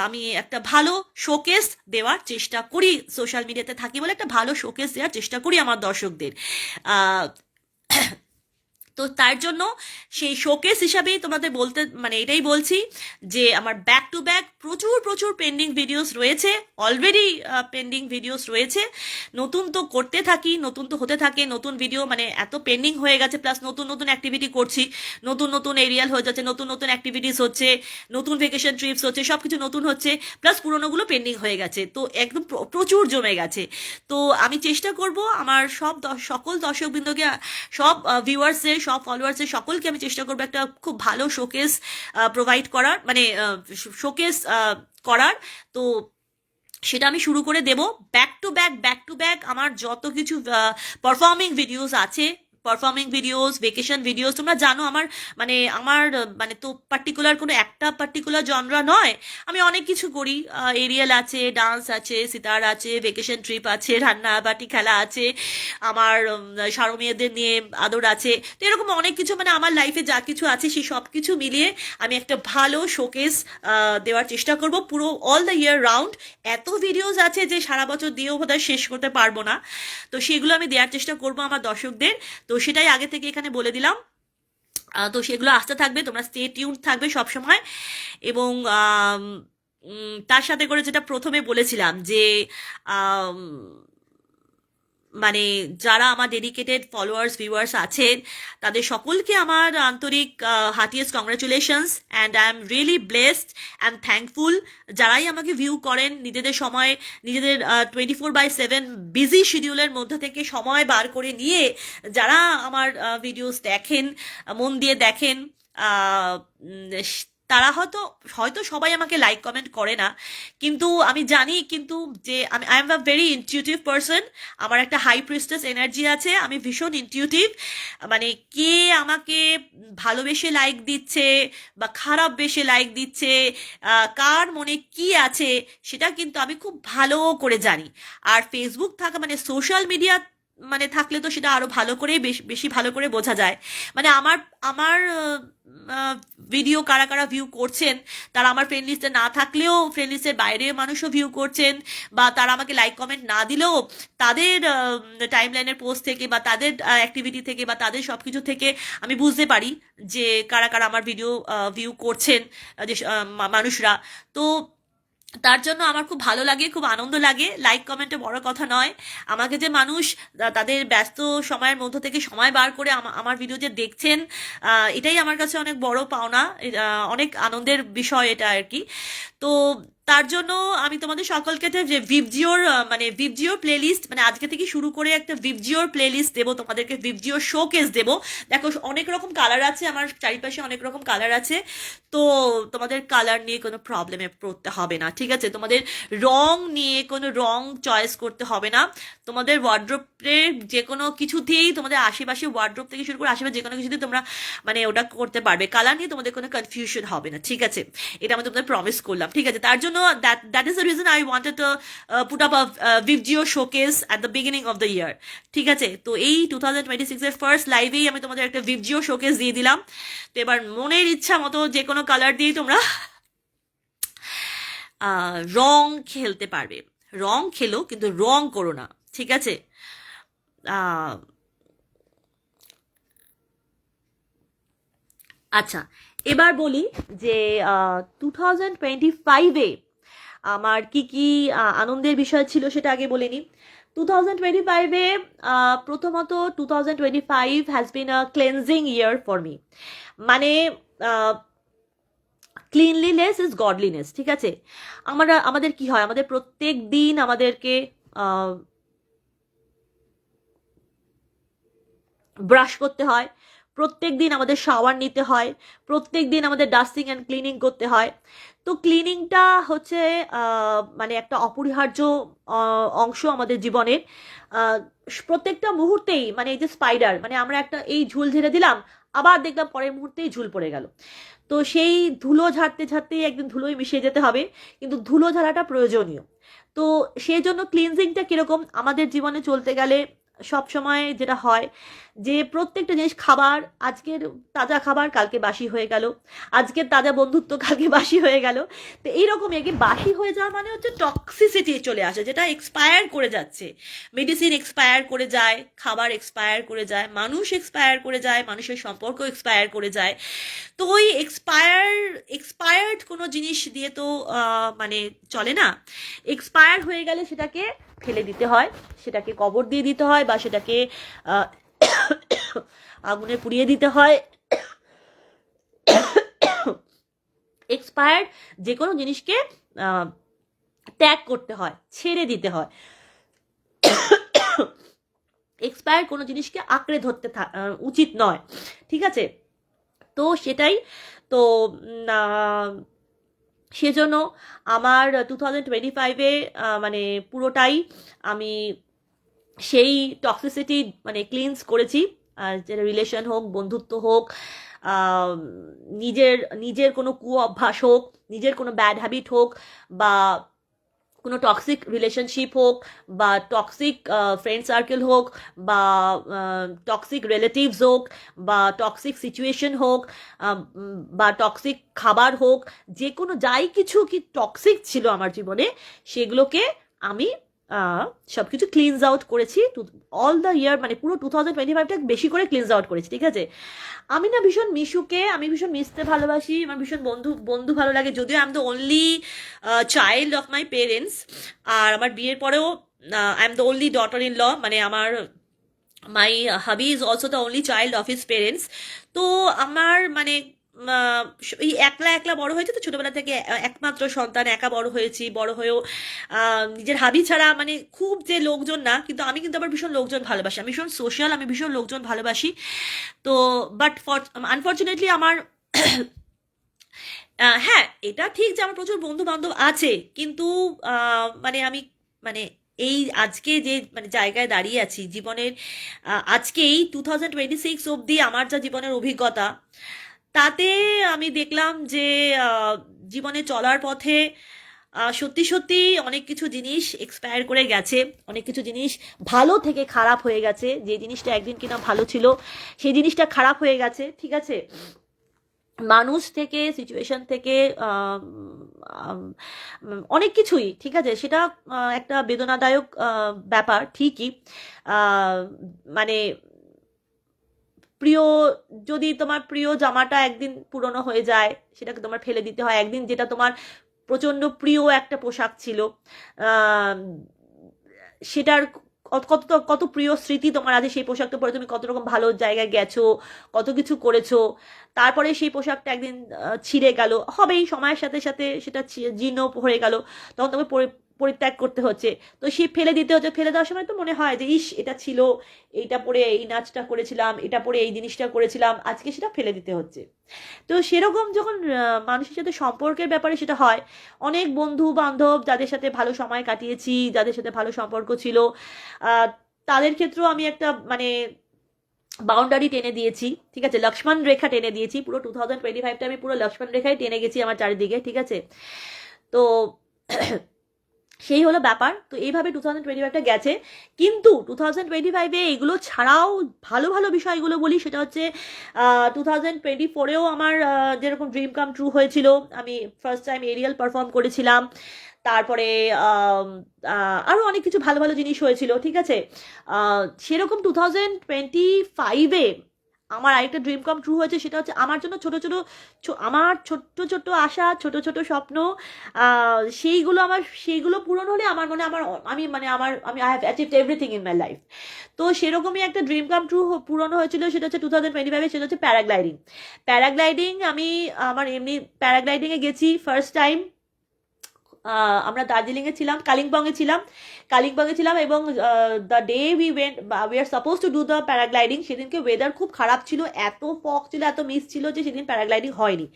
Speaker 1: আমি একটা ভালো শোকেস দেওয়ার চেষ্টা করি। সোশ্যাল মিডিয়াতে থাকি বলে একটা ভালো শোকেস দেওয়ার চেষ্টা করি আমার দর্শকদের। তো তার জন্য সেই শোকেস হিসাবেই তোমাদের বলতে মানে এটাই বলছি যে আমার ব্যাক টু ব্যাক প্রচুর পেন্ডিং ভিডিওস রয়েছে, অলরেডি পেন্ডিং ভিডিওস রয়েছে। নতুন তো করতে থাকি, নতুন তো হতে থাকে, নতুন ভিডিও মানে এত পেন্ডিং হয়ে গেছে, প্লাস নতুন অ্যাক্টিভিটি করছি, নতুন এরিয়াল হয়ে যাচ্ছে, নতুন অ্যাক্টিভিটিস হচ্ছে, নতুন ভেকেশন ট্রিপস হচ্ছে, সব কিছু নতুন হচ্ছে, প্লাস পুরোনোগুলো পেন্ডিং হয়ে গেছে। তো একদম প্রচুর জমে গেছে। তো আমি চেষ্টা করব আমার সকল দর্শকবৃন্দকে, সব ভিউয়ার্সের, সব ফলোয়ার্সের সকলকে আমি চেষ্টা করবো একটা খুব ভালো শোকেস প্রোভাইড করার, মানে শোকেস করার। তো সেটা আমি শুরু করে দেব। ব্যাক টু ব্যাক আমার যত কিছু পারফর্মিং ভিডিওস আছে, ভেকেশন ভিডিওস, তোমরা জানো আমার মানে তো পার্টিকুলার কোনো একটা পার্টিকুলার জনরা নয়, আমি অনেক কিছু করি। এরিয়াল আছে, ডান্স আছে, সিতার আছে, ভেকেশন ট্রিপ আছে, রান্না বাটি খেলা আছে, আমার সারমেয়েদের নিয়ে আদর আছে। তো এরকম অনেক কিছু, মানে আমার লাইফে যা কিছু আছে সেই সব কিছু মিলিয়ে আমি একটা ভালো শোকেস দেওয়ার চেষ্টা করব পুরো অল দ্য ইয়ার রাউন্ড। এত ভিডিওস আছে যে সারা বছর দিয়েও বোধহয় শেষ করতে পারবো না। তো সেগুলো আমি দেওয়ার চেষ্টা করব আমার দর্শকদের। তো সেটাই আগে থেকে এখানে বলে দিলাম। তো সেগুলো আসতে থাকবে, তোমরা স্টে টিউন থাকবে সবসময়। এবং তার সাথে করে যেটা প্রথমে বলেছিলাম যে মানে যারা আমার ডেডিকেটেড ফলোয়ার্স ভিউয়ার্স আছেন তাদের সকলকে আমার আন্তরিক heartiest congratulations, and I am really blessed and thankful. যারাই আমাকে ভিউ করেন, নিজেদের 24/7 বিজি শিডিউলের মধ্যে থেকে সময় বার করে নিয়ে যারা আমার ভিডিওস দেখেন, মন দিয়ে দেখেন, তারা হয়তো হয়তো সবাই আমাকে লাইক কমেন্ট করে না, কিন্তু আমি জানি কিন্তু যে I am a very intuitive person. আমার একটা হাই প্রিস্টেস এনার্জি আছে, আমি ভীষণ ইনটিউটিভ। মানে কে আমাকে ভালোবেসে লাইক দিচ্ছে বা খারাপ বেশে লাইক দিচ্ছে, কার মনে কি আছে, সেটা কিন্তু আমি খুব ভালো করে জানি। আর ফেসবুক থাকা মানে সোশ্যাল মিডিয়া মানে থাকলে তো সেটা আরো ভালো করে বেশি বেশি ভালো করে বোঝা যায়। মানে আমার আমার ভিডিও কারা কারা ভিউ করছেন, তারা আমার ফ্রেন্ড লিস্টে না থাকলেও ফ্রেন্ড লিস্টের বাইরে মানুষও ভিউ করছেন, বা তারা আমাকে লাইক কমেন্ট না দিলেও তাদের টাইম লাইনের পোস্ট থেকে বা তাদের অ্যাক্টিভিটি থেকে বা তাদের সব কিছু থেকে আমি বুঝতে পারি যে কারা কারা আমার ভিডিও ভিউ করছেন, যে মানুষরা। তো তার জন্য আমার খুব ভালো লাগে, খুব আনন্দ লাগে। লাইক কমেন্টে বড় কথা নয়, আমাকে যে মানুষ তাদের ব্যস্ত সময়ের মধ্য থেকে সময় বার করে আমার ভিডিও যে দেখছেন, এটাই আমার কাছে অনেক বড় পাওনা, অনেক আনন্দের বিষয় এটা আর কি। তো তার জন্য আমি তোমাদের সকলকে একটা যে ভিভজিওর মানে ভিভজিওর প্লেলিস্ট, মানে আজকে থেকে শুরু করে একটা ভিভজিওর প্লেলিস্ট দেবো তোমাদেরকে, ভিভজিওর শোকেস দেবো। দেখো অনেক রকম কালার আছে, আমার চারিপাশে অনেক রকম কালার আছে। তো তোমাদের কালার নিয়ে কোনো প্রবলেমে পড়তে হবে না, ঠিক আছে? তোমাদের রং নিয়ে কোনো রং চয়েস করতে হবে না। তোমাদের ওয়ার্ড্রোপের যে কোনো কিছুতেই, তোমাদের আশেপাশে ওয়ার্ড্রোপ থেকে শুরু করে আশেপাশে যে কোনো কিছুতেই তোমরা মানে ওটা করতে পারবে। কালার নিয়ে তোমাদের কোনো কনফিউশন হবে না, ঠিক আছে? এটা আমি তোমাদের প্রমিস করলাম, ঠিক আছে? তার জন্য that is the reason I wanted to put up a video showcase at the beginning of the year, ঠিক আছে? তো এই 2026 এর ফার্স্ট লাইভেই আমি তোমাদের একটা ভিডিও শোকেস দিয়ে দিলাম। তো এবার মনের ইচ্ছা মতো যে কোনো কালার দিয়ে তোমরা রং খেলতে পারবে। রং খেলো, কিন্তু রং করো না, ঠিক আছে? আহ, আচ্ছা, এবার বলি যে 2025-এ আমার কি কি আনন্দের বিষয় ছিল সেটা আগে বলে নিই। 2025-এ প্রথমত 2025 has been a cleansing year for me. মানে ক্লিনলিনেস ইজ গডলিনেস, ঠিক আছে? আমাদের কি হয়, আমাদের প্রত্যেক দিন আমাদেরকে ব্রাশ করতে হয়, প্রত্যেক দিন আমাদের শাওয়ার নিতে হয়, প্রত্যেক দিন আমাদের ডাস্টিং অ্যান্ড ক্লিনিং করতে হয়। তো ক্লিনিংটা হচ্ছে মানে একটা অপরিহার্য অংশ আমাদের জীবনের। প্রত্যেকটা মুহূর্তেই, মানে এই যে স্পাইডার, মানে আমরা একটা এই ঝুল ঝেড়ে দিলাম, আবার দেখলাম পরের মুহূর্তেই ঝুল পড়ে গেল। তো সেই ধুলো ঝাড়তে ঝাড়তেই একদিন ধুলোয় মিশিয়ে যেতে হবে, কিন্তু ধুলো ঝাড়াটা প্রয়োজনীয়। তো সেই জন্য ক্লিনজিংটা কিরকম আমাদের জীবনে চলতে গেলে সব সময় যেটা হয় যে প্রত্যেকটা জিনিস, খাবার আজকের তাজা খাবার কালকে বাসি হয়ে গেল, আজকের তাজা বন্ধুত্ব কালকে বাসি হয়ে গেল। তো এইরকমই আর কি, বাসি হয়ে যাওয়া মানে হচ্ছে টক্সিসিটি চলে আসে, যেটা এক্সপায়ার করে যাচ্ছে। মেডিসিন এক্সপায়ার করে যায়, খাবার এক্সপায়ার করে যায়, মানুষ এক্সপায়ার করে যায়, মানুষের সম্পর্ক এক্সপায়ার করে যায়। তো ওই এক্সপায়ার্ড কোনো জিনিস দিয়ে তো মানে চলে না। এক্সপায়ার হয়ে গেলে সেটাকে ফেলে দিতে হয়, সেটাকে কবর দিয়ে দিতে হয়, বা সেটাকে আগুনে পুড়িয়ে দিতে হয়। এক্সপায়ার্ড যে কোনো জিনিসকে ত্যাগ করতে হয়, ছেড়ে দিতে হয়। এক্সপায়ার্ড কোনো জিনিসকে আঁকড়ে ধরতে উচিত নয়, ঠিক আছে? তো সেটাই। তো সেজন্য আমার 2025-এ মানে পুরোটাই আমি সেই টক্সিসিটি মানে ক্লিনস করেছি। যেটা রিলেশন হোক, বন্ধুত্ব হোক, নিজের নিজের কোনো অভ্যাস হোক, নিজের কোনো ব্যাড হ্যাবিট হোক, বা কোনো টক্সিক রিলেশনশিপ হোক, বা টক্সিক ফ্রেন্ড সার্কেল হোক, বা টক্সিক রিলেটিভস হোক, বা টক্সিক সিচুয়েশন হোক, বা টক্সিক খাবার হোক, যে কোনো যাই কিছু কি টক্সিক ছিল আমার জীবনে, সেগুলোকে আমি সব কিছু ক্লিনজ আউট করেছি। অল দ্য ইয়ার মানে পুরো 2025টা বেশি করে ক্লিনজ আউট করেছি, ঠিক আছে? আমি না ভীষণ মিশুকে, আমি ভীষণ মিশতে ভালোবাসি, আমার ভীষণ বন্ধু বন্ধু ভালো লাগে। যদিও I am the only child of my parents, আর আমার বিয়ের পরেও I am the only daughter in law, মানে আমার my hubby is also the only child of his parents. তো আমার মানে এই একলা একলা বড় হয়েছে, তো ছোটবেলা থেকে একমাত্র সন্তান, একা বড় হয়েছি। বড় হয়েও নিজের হাবি ছাড়া মানে খুব যে লোকজন না, কিন্তু আমি কিন্তু আবার ভীষণ লোকজন ভালোবাসি, আমি ভীষণ সোশ্যাল, আমি ভীষণ লোকজন ভালোবাসি। তো বাট আনফর্চুনেটলি আমার হ্যাঁ, এটা ঠিক যে আমার প্রচুর বন্ধু বান্ধব আছে, কিন্তু মানে আমি মানে এই আজকে যে মানে জায়গায় দাঁড়িয়ে আছি জীবনের, আজকেই 2026 অবধি আমার যা জীবনের অভিজ্ঞতা, তাতে আমি দেখলাম যে জীবনে চলার পথে সত্যি সত্যি অনেক কিছু জিনিস এক্সপায়ার করে গেছে, অনেক কিছু জিনিস ভালো থেকে খারাপ হয়ে গেছে। যে জিনিসটা একদিন কিনা ভালো ছিল, সেই জিনিসটা খারাপ হয়ে গেছে, ঠিক আছে। মানুষ থেকে, সিচুয়েশন থেকে, আম, আম, অনেক কিছুই, ঠিক আছে, সেটা একটা বেদনাদায়ক ব্যাপার ঠিকই। আহ, মানে প্রিয়, যদি তোমার প্রিয় জামাটা একদিন পুরনো হয়ে যায়, সেটাকে তোমার ফেলে দিতে হয়। একদিন যেটা তোমার প্রচন্ড প্রিয় একটা পোশাক ছিল, আহ, সেটার কত কত প্রিয় স্মৃতি তোমার আছে সেই পোশাকটা পরে, তুমি কত রকম ভালো জায়গায় গেছো, কত কিছু করেছো, তারপরে সেই পোশাকটা একদিন ছিঁড়ে গেল, হবেই সময়ের সাথে সাথে সেটা জীর্ণ হয়ে গেল, তখন তোমাকে পরিত্যাগ করতে হচ্ছে। তো সেই ফেলে দিতে হচ্ছে, ফেলে দেওয়ার সময় তো মনে হয় যে ইস এটা ছিল, এইটা পরে এই নাচটা করেছিলাম, এটা পরে এই জিনিসটা করেছিলাম, আজকে সেটা ফেলে দিতে হচ্ছে। তো সেরকম যখন মানুষের সাথে সম্পর্কের ব্যাপারে সেটা হয়, অনেক বন্ধু বান্ধব যাদের সাথে ভালো সময় কাটিয়েছি, যাদের সাথে ভালো সম্পর্ক ছিল, আহ, তাদের ক্ষেত্রেও আমি একটা মানে বাউন্ডারি টেনে দিয়েছি, ঠিক আছে, লক্ষ্মণ রেখা টেনে দিয়েছি। পুরো 2025টা আমি পুরো লক্ষ্মণ রেখায় টেনে গেছি আমার চারিদিকে, ঠিক আছে। তো সেই হলো ব্যাপার। তো এইভাবে 2025টা গেছে। কিন্তু 2025-এ এগুলো ছাড়াও ভালো ভালো বিষয়গুলো বলি, সেটা হচ্ছে 2024-এও আমার যেরকম ড্রিম কাম ট্রু হয়েছিল। আমি ফার্স্ট টাইম এরিয়াল পারফর্ম করেছিলাম। তারপরে আরও অনেক কিছু ভালো ভালো জিনিস হয়েছিল, ঠিক আছে। সেরকম 2025-এ আমার আরেকটা ড্রিম কাম ট্রু হয়েছে, সেটা হচ্ছে আমার জন্য ছোট ছোট আমার ছোট্ট ছোট্ট আশা, ছোট ছোট স্বপ্ন, সেইগুলো পূরণ হলে আমার মনে হয় আমি I have achieved everything in my life. তো সেরকমই একটা ড্রিম কাম ট্রু পূরণ হয়েছিল, সেটা হচ্ছে 2025-এ, সেটা হচ্ছে প্যারাগ্লাইডিং। প্যারাগ্লাইডিং আমি আমার এমনি প্যারাগ্লাইডিংয়ে গেছি ফার্স্ট টাইম। আমরা দার্জিলিংয়ে ছিলাম, কালিম্পংয়ে ছিলাম, এবং the day we are suppose to do the paragliding, সেদিনকে ওয়েদার খুব খারাপ ছিল, এত ফগ ছিল, এত মিস ছিল, যে সেদিন প্যারাগ্লাইডিং হয়নি।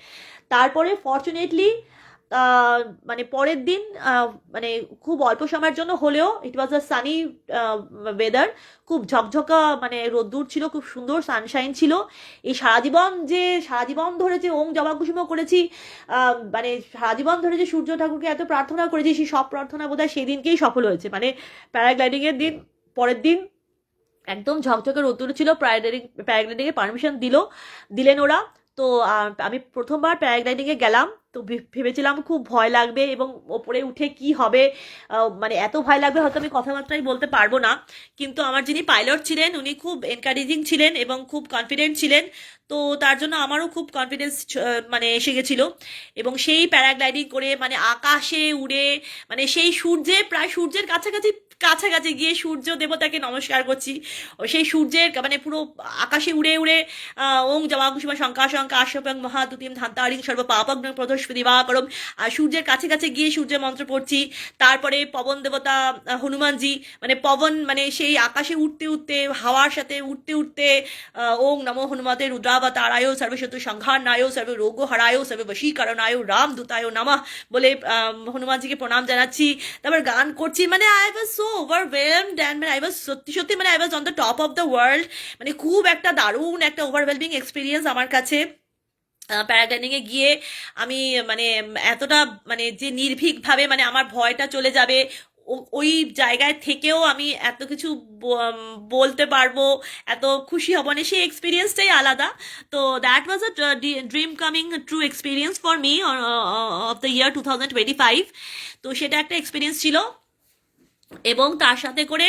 Speaker 1: তারপরে ফর্চুনেটলি মানে পরের দিন মানে খুব অল্প সময়ের জন্য হলেও, ইট ওয়াজ আ সানি ওয়েদার, খুব ঝকঝকা মানে রোদ্দুর ছিল, খুব সুন্দর সানশাইন ছিল। এই সারা জীবন ধরে যে ওং জবা কুসুম করেছি, মানে সারা জীবন ধরে যে সূর্য ঠাকুরকে এত প্রার্থনা করেছি, সেই সব প্রার্থনা বোধহয় সেই দিনকেই সফল হয়েছে। মানে প্যারাগ্লাইডিং এর দিন, পরের দিন একদম ঝকঝকে রোদ্দুর ছিল, প্যারাগ্লাইডিং এর পারমিশন দিলেন ওরা। তো আমি প্রথমবার প্যারাগ্লাইডিং এ গেলাম, তো ভেবেছিলাম খুব ভয় লাগবে, এবং ওপরে উঠে কি হবে, মানে এত ভয় লাগবে হয়তো আমি কথাবার্তাই বলতে পারবো না। কিন্তু আমার যিনি পাইলট ছিলেন উনি খুব এনকারেজিং ছিলেন এবং খুব কনফিডেন্ট ছিলেন। তো তার জন্য আমারও খুব কনফিডেন্স মানে এসে গেছিল। এবং সেই প্যারাগ্লাইডিং করে মানে আকাশে উড়ে, মানে সেই সূর্যের কাছাকাছি কাছাকাছি গিয়ে সূর্য দেবতাকে নমস্কার করছি। ও সেই সূর্যের মানে পুরো আকাশে উড়ে উড়ে ওং জবাকুসুমা শঙ্কা শঙ্কা আশপং মহাদুতিম ধান্তারিং সর্ব পাপগ্ন প্রদস্পতি দিবাকরম, আর সূর্যের কাছে কাছে গিয়ে সূর্যের মন্ত্র পড়ছি। তারপরে পবন দেবতা হনুমানজি, মানে পবন মানে সেই আকাশে উঠতে উঠতে, হাওয়ার সাথে উঠতে উঠতে ওং নমো হনুমতে রুদ্রাবতারায় সর্বশত্রু সংহারনায় সর্ব রোগ হারায় সর্ব বশীকরণায় রাম দূতায় নমঃ বলে হনুমানজিকে প্রণাম জানাচ্ছি। তারপর গান করছি, মানে I was so overwhelmed, and মানে আই ওয়াজ সত্যি সত্যি মানে I was on the top of the world. মানে খুব একটা দারুণ একটা ওভারওয়েলমিং এক্সপিরিয়েন্স আমার কাছে। প্যারাগ্লাইডিংয়ে গিয়ে আমি মানে এতটা মানে যে নির্ভীকভাবে মানে আমার ভয়টা চলে যাবে, ওই জায়গায় থেকেও আমি এত কিছু বলতে পারবো, এত খুশি হব, না সেই এক্সপিরিয়েন্সটাই আলাদা। তো that was a dream coming true experience for me of the year 2025। তো সেটা একটা এক্সপিরিয়েন্স ছিল। এবং তার সাথে করে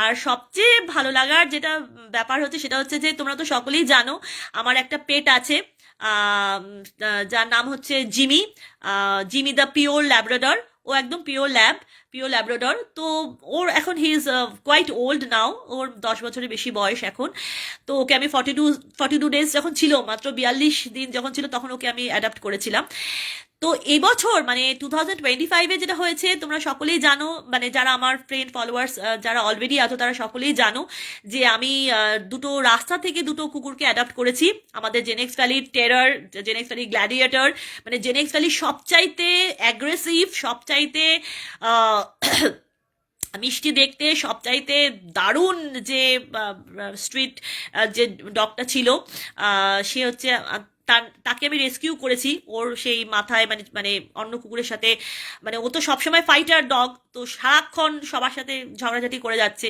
Speaker 1: আর সবচেয়ে ভালো লাগার যেটা ব্যাপার হচ্ছে, সেটা হচ্ছে যে তোমরা তো সকলেই জানো আমার একটা পেট আছে, যার নাম হচ্ছে Jimmy, Jimmy the pure Labrador. ও একদম পিওর ল্যাব্রাডর। তো ওর এখন he is quite old now, ওর 10 বছরের বেশি বয়স এখন। তো ওকে আমি 42 ডেজ যখন ছিল, মাত্র 42 দিন যখন ছিল, তখন ওকে আমি অ্যাডাপ্ট করেছিলাম। তো এবছর মানে 2025-এ যেটা হয়েছে তোমরা সকলেই জানো, মানে যারা আমার ফ্রেন্ড ফলোয়ার্স যারা অলরেডি আছো তারা সকলেই জানো যে আমি দুটো রাস্তা থেকে দুটো কুকুরকে অ্যাডাপ্ট করেছি। আমাদের Genex valley terror, Genex valley gladiator, মানে জেনেক্স ভ্যালি সবচাইতে অ্যাগ্রেসিভ, সবচাইতে আহ, মিষ্টি দেখতে, সবচাইতে দারুণ যে স্ট্রিট যে ডগটা ছিল, সে হচ্ছে তাকে আমি রেস্কিউ করেছি। ওর সেই মাথায় মানে মানে অন্য কুকুরের সাথে, মানে ও তো সবসময় ফাইটার ডগ, তো সারাক্ষণ সবার সাথে ঝগড়াঝাটি করে যাচ্ছে।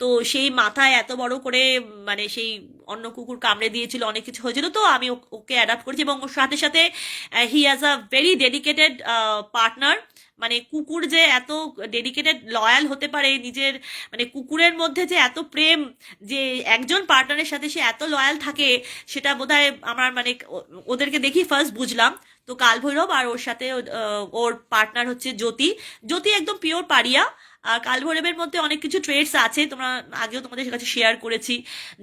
Speaker 1: তো সেই মাথায় এত বড় করে মানে সেই অন্য কুকুর কামড়ে দিয়েছিল, অনেক কিছু হয়েছিল, তো আমি ওকে অ্যাডাপ্ট করেছি। এবং ওর সাথে সাথে he has a very dedicated partner. মানে কুকুর যে এত ডেডিকেটেড লয়াল হতে পারে, নিজের মানে কুকুরের মধ্যে যে এত প্রেম, যে একজন পার্টনারের সাথে সে এত লয়াল থাকে, সেটা বোধহয় আমার মানে ওদেরকে দেখি ফার্স্ট বুঝলাম। তো কালভৈরব আর ওর সাথে ওর পার্টনার হচ্ছে জ্যোতি। জ্যোতি একদম পিওর পারিয়া। আর কালভৈরবের মধ্যে অনেক কিছু ট্রেডস আছে, তোমরা আগেও তোমাদের কাছে শেয়ার করেছি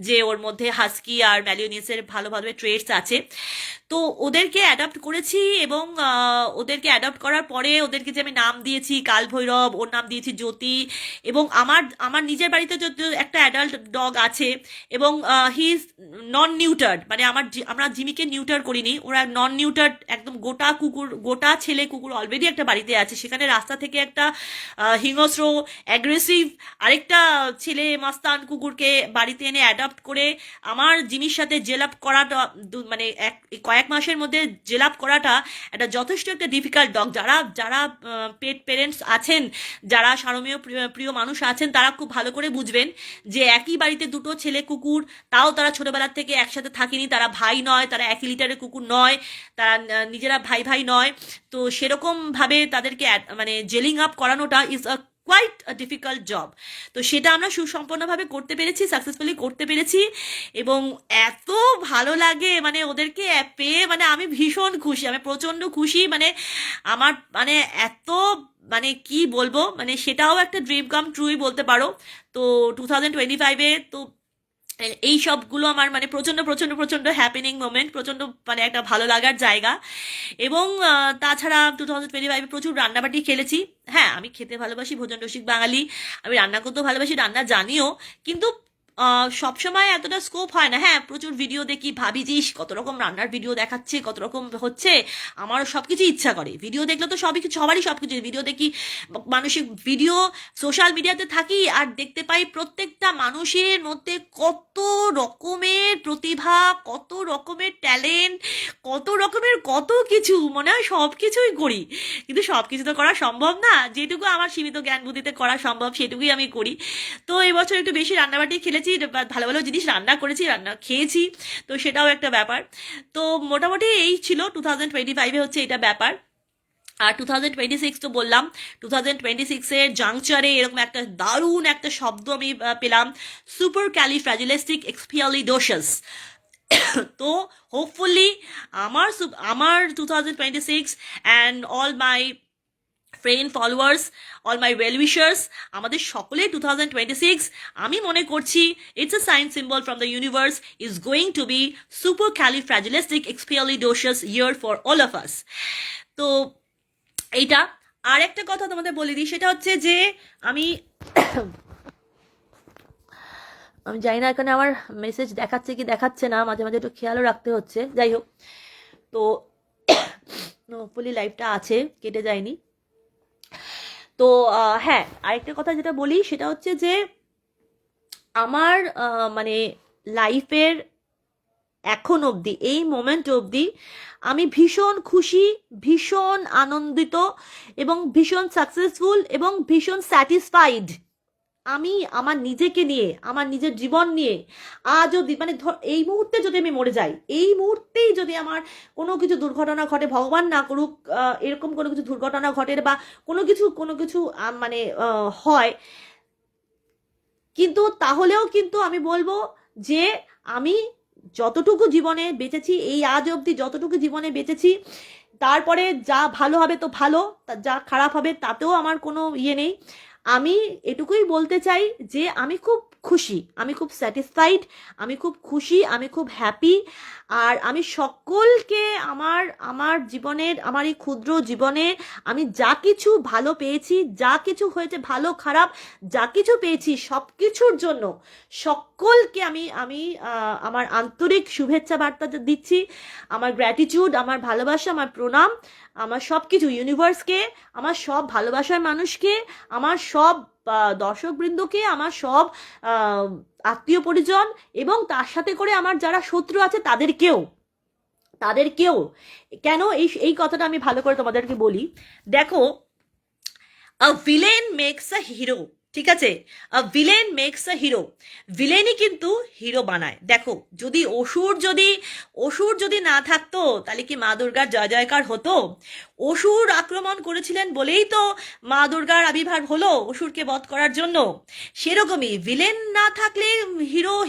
Speaker 1: যে ওর মধ্যে হাস্কি আর ম্যালিওনিসের ভালো ভালো ট্রেডস আছে। তো ওদেরকে অ্যাডাপ্ট করেছি, এবং ওদেরকে অ্যাডাপ্ট করার পরে ওদেরকে যে আমি নাম দিয়েছি কালভৈরব, ওর নাম দিয়েছি জ্যোতি। এবং আমার আমার নিজের বাড়িতে যদি একটা অ্যাডাল্ট ডগ আছে, এবং হি ইজ নন নিউটার্ড, মানে আমরা জিমিকে নিউটার করিনি, ওরা নন নিউটার্ড একদম গোটা কুকুর, গোটা ছেলে কুকুর অলরেডি একটা বাড়িতে আছে। সেখানে রাস্তা থেকে একটা হিংস্র অ্যাগ্রেসিভ আরেকটা ছেলে মাস্তান কুকুরকে বাড়িতে এনে অ্যাডাপ্ট করে আমার জিমির সাথে জেল আপ করাটা মানে কয়েক মাসের মধ্যে জেল আপ করাটা একটা যথেষ্ট একটা ডিফিকাল্ট ডগ। যারা যারা পেট পেরেন্টস আছেন, যারা সারমীয় প্রিয় মানুষ আছেন, তারা খুব ভালো করে বুঝবেন যে একই বাড়িতে দুটো ছেলে কুকুর, তাও তারা ছোটবেলার থেকে একসাথে থাকেনি, তারা ভাই নয়, তারা একই লিটারের কুকুর নয়, তারা নিজেরা ভাই ভাই নয়। তো সেরকম ভাবে তাদেরকে মানে জেলিং আপ করানোটা is a quite difficult job. তো সেটা আমরা সুসম্পন্নভাবে করতে পেরেছি, সাকসেসফুলি করতে পেরেছি। এবং এত ভালো লাগে মানে ওদেরকে পেয়ে, মানে আমি ভীষণ খুশি, আমি প্রচণ্ড খুশি। মানে আমার মানে এত মানে কি বলবো, মানে সেটাও একটা ড্রিম কাম ট্রুই বলতে পারো। তো 2025-এ তো এই সবগুলো আমার মানে প্রচণ্ড প্রচণ্ড প্রচণ্ড হ্যাপেনিং মোমেন্ট, প্রচণ্ড মানে একটা ভালো লাগার জায়গা। এবং তাছাড়া 2025-এ প্রচুর রান্নাবাটি খেলেছি। হ্যাঁ, আমি খেতে ভালোবাসি, ভোজন রসিক বাঙালি, আমি রান্না করতেও ভালোবাসি, রান্না জানিও। কিন্তু সবসময় এতটা স্কোপ হয় না। হ্যাঁ, প্রচুর ভিডিও দেখি, ভাবি যে ইস, কত রকম রান্নার ভিডিও দেখাচ্ছে, কত রকম হচ্ছে, আমার সব কিছু ইচ্ছা করে। ভিডিও দেখলে তো সবই কিছু, সবারই সব কিছু ভিডিও দেখি, মানসিক ভিডিও, সোশ্যাল মিডিয়াতে থাকি আর দেখতে পাই প্রত্যেকটা মানুষের মধ্যে কত রকমের প্রতিভা, কত রকমের ট্যালেন্ট, কত রকমের কত কিছু, মনে হয় সব কিছুই করি। কিন্তু সব কিছু তো করা সম্ভব না, যেটুকু আমার সীমিত জ্ঞান বুদ্ধিতে করা সম্ভব সেটুকুই আমি করি। তো এই বছর একটু বেশি রান্নাবাটি খেলেছি, ভালো ভালো জিনিস রান্না করেছি, রান্না খেয়েছি, তো সেটাও একটা ব্যাপার। তো মোটামুটি এই ছিল 2025-এ হচ্ছে এটা ব্যাপার। আর 2026 তো বললাম, 2026-এর জাংচারে এরকম একটা দারুণ একটা শব্দ আমি পেলাম, সুপার ক্যালিফ্র্যাজিলিস্টিক এক্সপিয়ালিডোশাস। তো হোপফুলি আমার 2026 and all my friend followers, all my well wishers, আমাদের সকলে 2026 আমি মনে করছি it's a sign symbol from the universe, is going to be supercalifragilisticexpialidocious year for all of us. তো এইটা। আর একটা কথা তোমাদের বলে দিই, সেটা হচ্ছে যে আমি আমি জানি না এখানে আমার মেসেজ দেখাচ্ছে কি দেখাচ্ছে না, মাঝে মাঝে একটু খেয়ালও রাখতে হচ্ছে। যাই হোক, তো হোপফুলি লাইফটা আছে, কেটে যায়নি। তো হ্যাঁ, আরেকটা কথা যেটা বলি সেটা হচ্ছে যে আমার মানে লাইফের এখন অবধি, এই মোমেন্ট অবধি আমি ভীষণ খুশি, ভীষণ আনন্দিত, এবং ভীষণ সাকসেসফুল, এবং ভীষণ স্যাটিসফাইড আমি আমার নিজেকে নিয়ে, আমার নিজের জীবন নিয়ে। আজ অবধি মানে এই মুহূর্তে যদি আমি মরে যাই, এই মুহূর্তেই যদি আমার কোনো কিছু দুর্ঘটনা ঘটে, ভগবান না করুক এরকম কোনো কিছু দুর্ঘটনা ঘটে, বা কোনো কিছু মানে হয়, কিন্তু তাহলেও কিন্তু আমি বলবো যে আমি যতটুকু জীবনে বেঁচেছি, এই আজ অবধি যতটুকু জীবনে বেঁচেছি, তারপরে যা ভালো হবে তো ভালো, যা খারাপ হবে তাতেও আমার কোনো ইয়ে নেই। আমি এটুকুই বলতে চাই যে আমি খুব খুশি, আমি খুব স্যাটিসফাইড, আমি খুব খুশি, আমি খুব হ্যাপি। আর আমি সকলকে আমার আমার জীবনের, আমার এই ক্ষুদ্র জীবনে আমি যা কিছু ভালো পেয়েছি, যা কিছু হয়েছে ভালো খারাপ, যা কিছু পেয়েছি সব কিছুর জন্য সকলকে আমি আমি আমার আন্তরিক শুভেচ্ছা বার্তা দিচ্ছি, আমার গ্র্যাটিটিউড, আমার ভালোবাসা, আমার প্রণাম, আমার সব কিছু ইউনিভার্সকে, আমার সব ভালোবাসার মানুষকে, আমার সব দর্শকবৃন্দকে, আমার সব আত্মীয় পরিজন, এবং তার সাথে করে আমার যারা শত্রু আছে তাদেরকেও কেন এই এই কথাটা আমি ভালো করে তোমাদেরকে বলি। দেখো, a villain makes a hero, ঠিক আছে? A villain makes a hero, ভিলেনই কিন্তু হিরো বানায়। দেখো, যদি অসুর যদি না থাকতো তাহলে কি মা দুর্গার জয় জয়কার হতো? অসুর আক্রমণ করেছিলেন বলেই তো মা দুর্গার আবির্ভাব হলো অসুরকে বধ করার জন্য। সেরকমই ভিলেন না থাকলে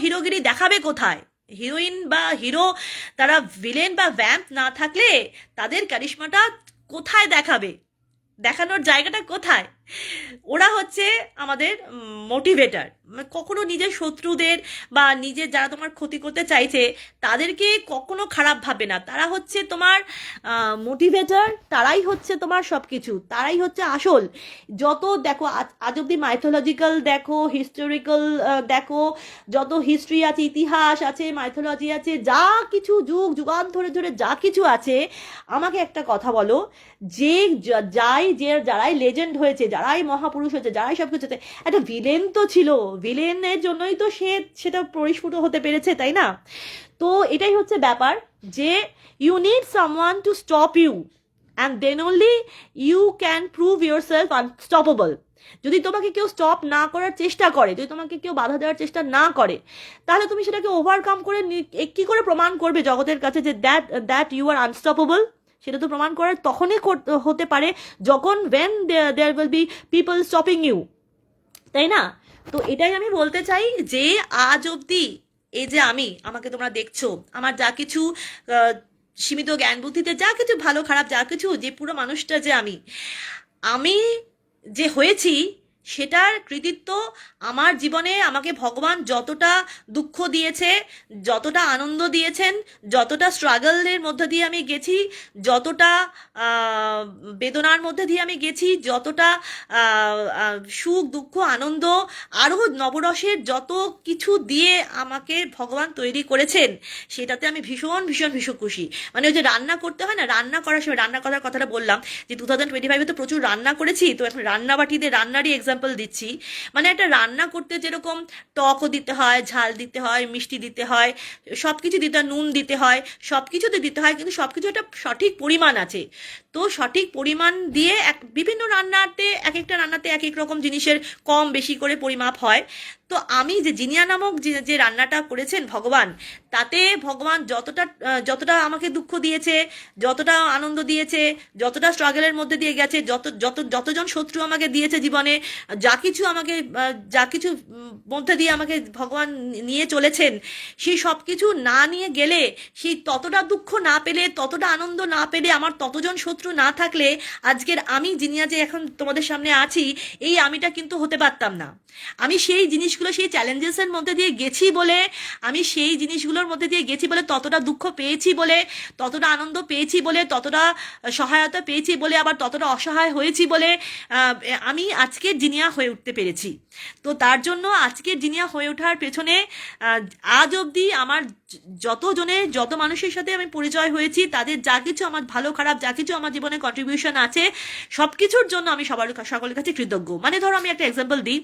Speaker 1: হিরোগিরি দেখাবে কোথায়? হিরোইন বা হিরো, তারা ভিলেন বা ভ্যাম্প না থাকলে তাদের ক্যারিশমাটা কোথায় দেখাবে? দেখানোর জায়গাটা কোথায়? ওরা হচ্ছে আমাদের মোটিভেটার। কখনো নিজের শত্রুদের বা নিজের যারা তোমার ক্ষতি করতে চাইছে তাদেরকে কখনো খারাপ ভাবে না। তারা হচ্ছে তোমার মোটিভেটার, তারাই হচ্ছে তোমার সব কিছু, তারাই হচ্ছে আসল। যত দেখো আজ অব্দি মাইথোলজিক্যাল দেখো, হিস্টোরিক্যাল দেখো, যত হিস্ট্রি আছে, ইতিহাস আছে, মাইথোলজি আছে, যা কিছু যুগ যুগান্তরে ধরে যা কিছু আছে, আমাকে একটা কথা বলো, যে যারাই লেজেন্ড হয়েছে, যারাই মহাপুরুষ হয়েছে, যারাই সব কিছু, একটা ভিলেন তো ছিল, ভিলেনের জন্যই তো সেটা পরিস্ফুট হতে পেরেছে, তাই না? তো এটাই হচ্ছে ব্যাপার, যে you need someone to stop you, and then only you can prove yourself unstoppable. যদি তোমাকে কেউ স্টপ না করার চেষ্টা করে, যদি তোমাকে কেউ বাধা দেওয়ার চেষ্টা না করে, তাহলে তুমি সেটাকে ওভারকাম করে কি করে প্রমাণ করবে জগতের কাছে যে দ্যাট ইউ আর আনস্টপেবল? সেটা তো প্রমাণ করার তখনই হতে পারে যখন when there will be people stopping you, তাই না? তো এটাই আমি বলতে চাই, যে আজ অবধি এই যে আমাকে তোমরা দেখছো, আমার যা কিছু সীমিত জ্ঞান বুদ্ধিতে যা কিছু ভালো খারাপ যা কিছু, যে পুরো মানুষটা যে আমি যে হয়েছি, সেটার কৃতিত্ব আমার জীবনে আমাকে ভগবান যতটা দুঃখ দিয়েছে, যতটা আনন্দ দিয়েছেন, যতটা স্ট্রাগলের মধ্যে দিয়ে আমি গেছি, যতটা বেদনার মধ্যে দিয়ে আমি গেছি, যতটা সুখ দুঃখ আনন্দ আরও নবরসের যত কিছু দিয়ে আমাকে ভগবান তৈরি করেছেন, সেটাতে আমি ভীষণ ভীষণ ভীষণ খুশি। মানে ওই যে রান্না করতে হয় না, রান্না করার সময়, রান্না করার কথাটা বললাম যে 2025-এ তো প্রচুর রান্না করেছি, তো এখন রান্নাবাটিতে রান্নারই এক্সাম্পল দিচ্ছি। মানে একটা রান্না করতে যেরকম টকও দিতে হয়, ঝাল দিতে হয়, মিষ্টি দিতে হয়, সব কিছু দিতে হয়, নুন দিতে হয়, সব কিছুতে দিতে হয়, কিন্তু সব কিছু একটা সঠিক পরিমাণ আছে। তো সঠিক পরিমাণ দিয়ে বিভিন্ন রান্নাতে, এক একটা রান্নাতে এক এক রকম জিনিসের কম বেশি করে পরিমাপ হয়। তো আমি যে জিনিয়া নামক যে রান্নাটা করেছেন ভগবান, তাতে ভগবান যতটা আমাকে দুঃখ দিয়েছে, যতটা আনন্দ দিয়েছে, যতটা স্ট্রাগলের মধ্যে দিয়ে গেছে, যতজন শত্রু আমাকে দিয়েছে জীবনে, যা কিছু মধ্যে দিয়ে আমাকে ভগবান নিয়ে চলেছেন, সেই সব কিছু না নিয়ে গেলে, সেই ততটা দুঃখ না পেলে, ততটা আনন্দ না পেলে, আমার ততজন শত্রু না থাকলে, আজকের আমি জিনিয়া যে এখন তোমাদের সামনে আছি, এই আমিটা কিন্তু হতে পারতাম না। আমি সেই জিনিসগুলো, সেই চ্যালেঞ্জেসের মধ্যে দিয়ে গেছি বলে, আমি সেই জিনিসগুলোর মধ্যে দিয়ে গেছি বলে, ততটা দুঃখ পেয়েছি বলে, ততটা আনন্দ পেয়েছি বলে, ততটা সহায়তা পেয়েছি বলে, আবার ততটা অসহায় হয়েছি বলে আমি আজকের জিনিয়া হয়ে উঠতে পেরেছি। তো তার জন্য আজকের জিনিয়া হয়ে ওঠার পেছনে আজ অবধি আমার যত মানুষের সাথে আমি পরিচয় হয়েছি, তাদের যা কিছু আমার ভালো খারাপ যা কিছু আমার জীবনে কন্ট্রিবিউশন আছে, সব কিছুর জন্য আমি সকলের কাছে কৃতজ্ঞ। মানে ধরো আমি একটা এক্সাম্পল দিই,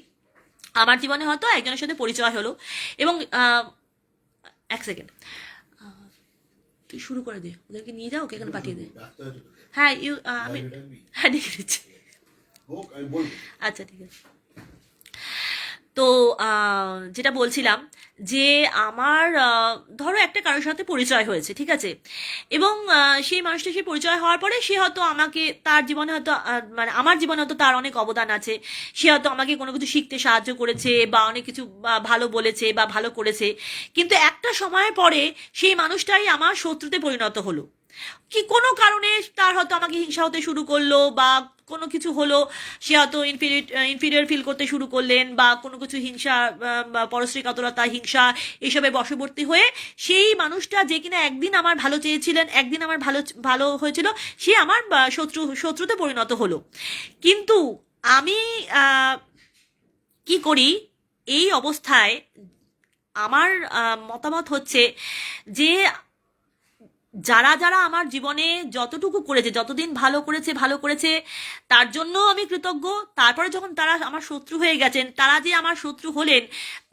Speaker 1: আমার জীবনে হয়তো একজনের সাথে পরিচয় হলো, এবং এক সেকেন্ড, তুই শুরু করে দে, ওদেরকে নিয়ে যাও, ওকে এখানে পাঠিয়ে দে। হ্যাঁ আমি হ্যাঁ লিখে দিচ্ছি। আচ্ছা ঠিক আছে। তো যেটা বলছিলাম, যে আমার ধরো একটা কারোর সাথে পরিচয় হয়েছে, ঠিক আছে, এবং সেই মানুষটা, সেই পরিচয় হওয়ার পরে সে হয়তো আমাকে, তার জীবনে হয়তো মানে আমার জীবনে হয়তো তার অনেক অবদান আছে, সে হয়তো আমাকে কোনো কিছু শিখতে সাহায্য করেছে, বা অনেক কিছু ভালো বলেছে বা ভালো করেছে, কিন্তু একটা সময়ের পরে সেই মানুষটাই আমার শত্রুতে পরিণত হলো। কি কোনো কারণে তার হয়তো আমাকে হিংসা হতে শুরু করলো, বা কোনো কিছু হলো, সে হয়তো ইনফিরিয়র ফিল করতে শুরু করলেন, বা কোনো কিছু হিংসা, বা পরশ্রী কাতরতা, হিংসা, এসবে বশবর্তী হয়ে সেই মানুষটা যে কিনা একদিন আমার ভালো চেয়েছিলেন, একদিন আমার ভালো ভালো হয়েছিল, সে আমার শত্রুতে পরিণত হলো। কিন্তু আমি কি করি এই অবস্থায়? আমার মতামত হচ্ছে যে যারা যারা আমার জীবনে যতটুকু করেছে, যতদিন ভালো করেছে, তার জন্য আমি কৃতজ্ঞ। তারপরে যখন তারা আমার শত্রু হয়ে গেছেন, তারা যে আমার শত্রু হলেন,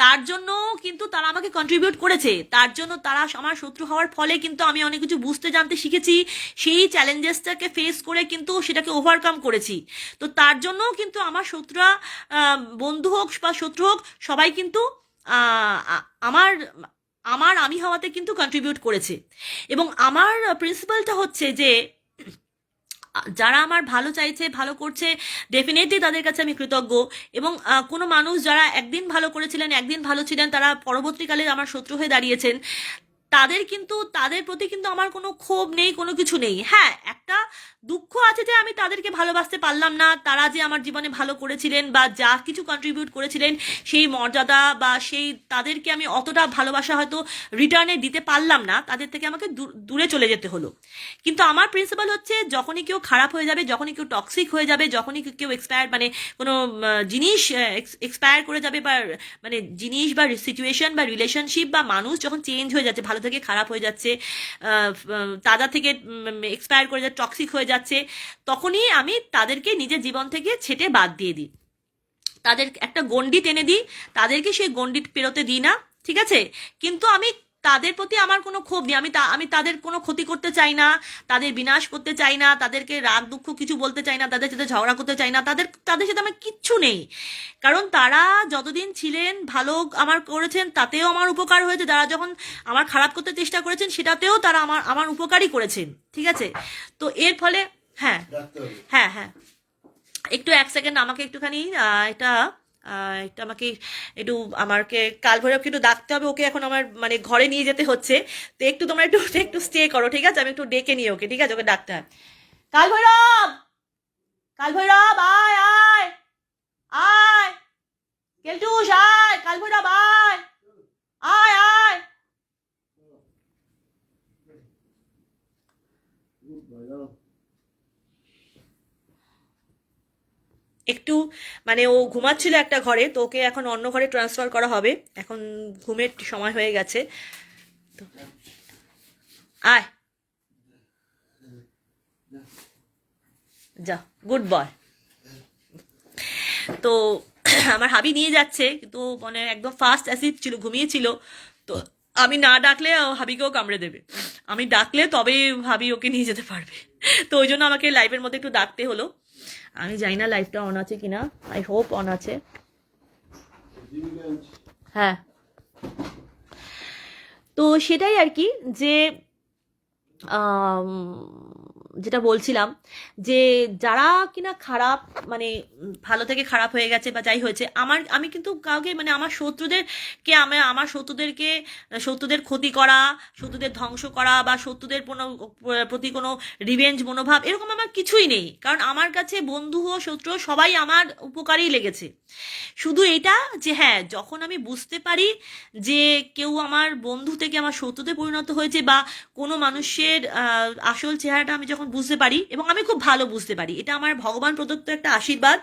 Speaker 1: তার জন্য কিন্তু তারা আমাকে কন্ট্রিবিউট করেছে, তার জন্য তারা আমার শত্রু হওয়ার ফলে কিন্তু আমি অনেক কিছু বুঝতে জানতে শিখেছি, সেই চ্যালেঞ্জেসটাকে ফেস করে কিন্তু সেটাকে ওভারকাম করেছি। তো তার জন্যও কিন্তু আমার শত্রুরা, বন্ধু হোক বা শত্রু হোক, সবাই কিন্তু আমার আমার আমি হওয়াতে কিন্তু কন্ট্রিবিউট করেছে। এবং আমার প্রিন্সিপালটা হচ্ছে যে যারা আমার ভালো চাইছে, ভালো করছে, ডেফিনেটলি তাদের কাছে আমি কৃতজ্ঞ। এবং কোনো মানুষ যারা একদিন ভালো করেছিলেন, একদিন ভালো ছিলেন, তারা পরবর্তীকালে আমার শত্রু হয়ে দাঁড়িয়েছেন, তাদের প্রতি কিন্তু আমার কোনো ক্ষোভ নেই, কোনো কিছু নেই। হ্যাঁ, একটা দুঃখ আছে যে আমি তাদেরকে ভালোবাসতে পারলাম না, তারা যে আমার জীবনে ভালো করেছিলেন বা যা কিছু কন্ট্রিবিউট করেছিলেন, সেই মর্যাদা বা সেই তাদেরকে আমি অতটা ভালোবাসা হয়তো রিটার্নে দিতে পারলাম না, তাদের থেকে আমাকে দূরে চলে যেতে হলো। কিন্তু আমার প্রিন্সিপাল হচ্ছে যখনই কেউ খারাপ হয়ে যাবে, যখনই কেউ টক্সিক হয়ে যাবে, যখনই কেউ এক্সপায়ার, মানে কোনো জিনিস এক্সপায়ার করে যাবে, বা মানে জিনিস বা সিচুয়েশন বা রিলেশনশিপ বা মানুষ যখন চেঞ্জ হয়ে যাচ্ছে, ভালো থেকে খারাপ হয়ে যাচ্ছে, তাজা থেকে এক্সপায়ার করে যাচ্ছে, টক্সিক হয়ে যাচ্ছে, তখনই আমি তাদেরকে নিজের জীবন থেকে ছেটে বাদ দিয়ে দিই, তাদের একটা গণ্ডি টেনে দিই, তাদেরকে সেই গণ্ডি পেরোতে দিই না, ঠিক আছে? কিন্তু আমি তাদের প্রতি আমার কোনো ক্ষোভ নেই, আমি তাদের কোনো ক্ষতি করতে চাই না, তাদের বিনাশ করতে চাই না, তাদেরকে রাগ দুঃখ কিছু বলতে চাই না, তাদের সাথে ঝগড়া করতে চাই না, তাদের সাথে আমার কিচ্ছু নেই। কারণ তারা যতদিন ছিলেন ভালো আমার করেছেন, তাতেও আমার উপকার হয়েছে, তারা যখন আমার খারাপ করতে চেষ্টা করেছেন, সেটাতেও তারা আমার উপকারই করেছেন, ঠিক আছে? তো এর ফলে, হ্যাঁ, হ্যাঁ, হ্যাঁ, একটু এক সেকেন্ড আমাকে একটুখানি এটা একটু আমাকে একটু আমাকে কাল ভৈরবকে একটু ডাকতে হবে, ওকে এখন আমার মানে ঘরে নিয়ে যেতে হচ্ছে। তো একটু তোমরা একটু একটু স্টে করো, ঠিক আছে? আমি একটু ডেকে নিয়ে ওকে, ঠিক আছে? ওকে ডাকতে হয়। কাল ভৈরব, কাল ভৈরব, আয় আয় আয়, কেলটুস আয়, কাল ভৈরব আয়, আয় আয়। একটু মানে ও ঘুমাচ্ছিল একটা ঘরে, তো ওকে এখন অন্য ঘরে ট্রান্সফার করা হবে, এখন ঘুমের সময় হয়ে গেছে। তো আয়, যা, গুড বয়। তো আমার হাবি নিয়ে যাচ্ছে, কিন্তু মানে একদম ফার্স্ট অ্যাসিড ছিল, ঘুমিয়েছিল। তো আমি না ডাকলে হাবিকেও কামড়ে দেবে, আমি ডাকলে তবে হাবি ওকে নিয়ে যেতে পারবে। তো ওই জন্য আমাকে লাইভের মধ্যে একটু ডাকতে হলো। আমি জানি না লাইভটা অন আছে কিনা, আই হোপ অন আছে। হ্যাঁ, তো সেটাই আর কি, যে আম, যেটা বলছিলাম, যে যারা কিনা খারাপ, মানে ভালো থেকে খারাপ হয়ে গেছে বা যাই হয়েছে, আমি কিন্তু কাউকে, মানে আমার শত্রুদের ক্ষতি করা, শত্রুদের ধ্বংস করা, বা শত্রুদের প্রতি কোনো রিভেঞ্জ মনোভাব, এরকম আমার কিছুই নেই। কারণ আমার কাছে বন্ধু ও শত্রু সবাই আমার উপকারেই লেগেছে। শুধু এটা যে হ্যাঁ, যখন আমি বুঝতে পারি যে কেউ আমার বন্ধু থেকে আমার শত্রুতে পরিণত হয়েছে, বা কোনো মানুষের আসল চেহারাটা আমি যখন বুঝতে পারি, এবং আমি খুব ভালো বুঝতে পারি, এটা আমার ভগবান প্রদত্ত একটা আশীর্বাদ,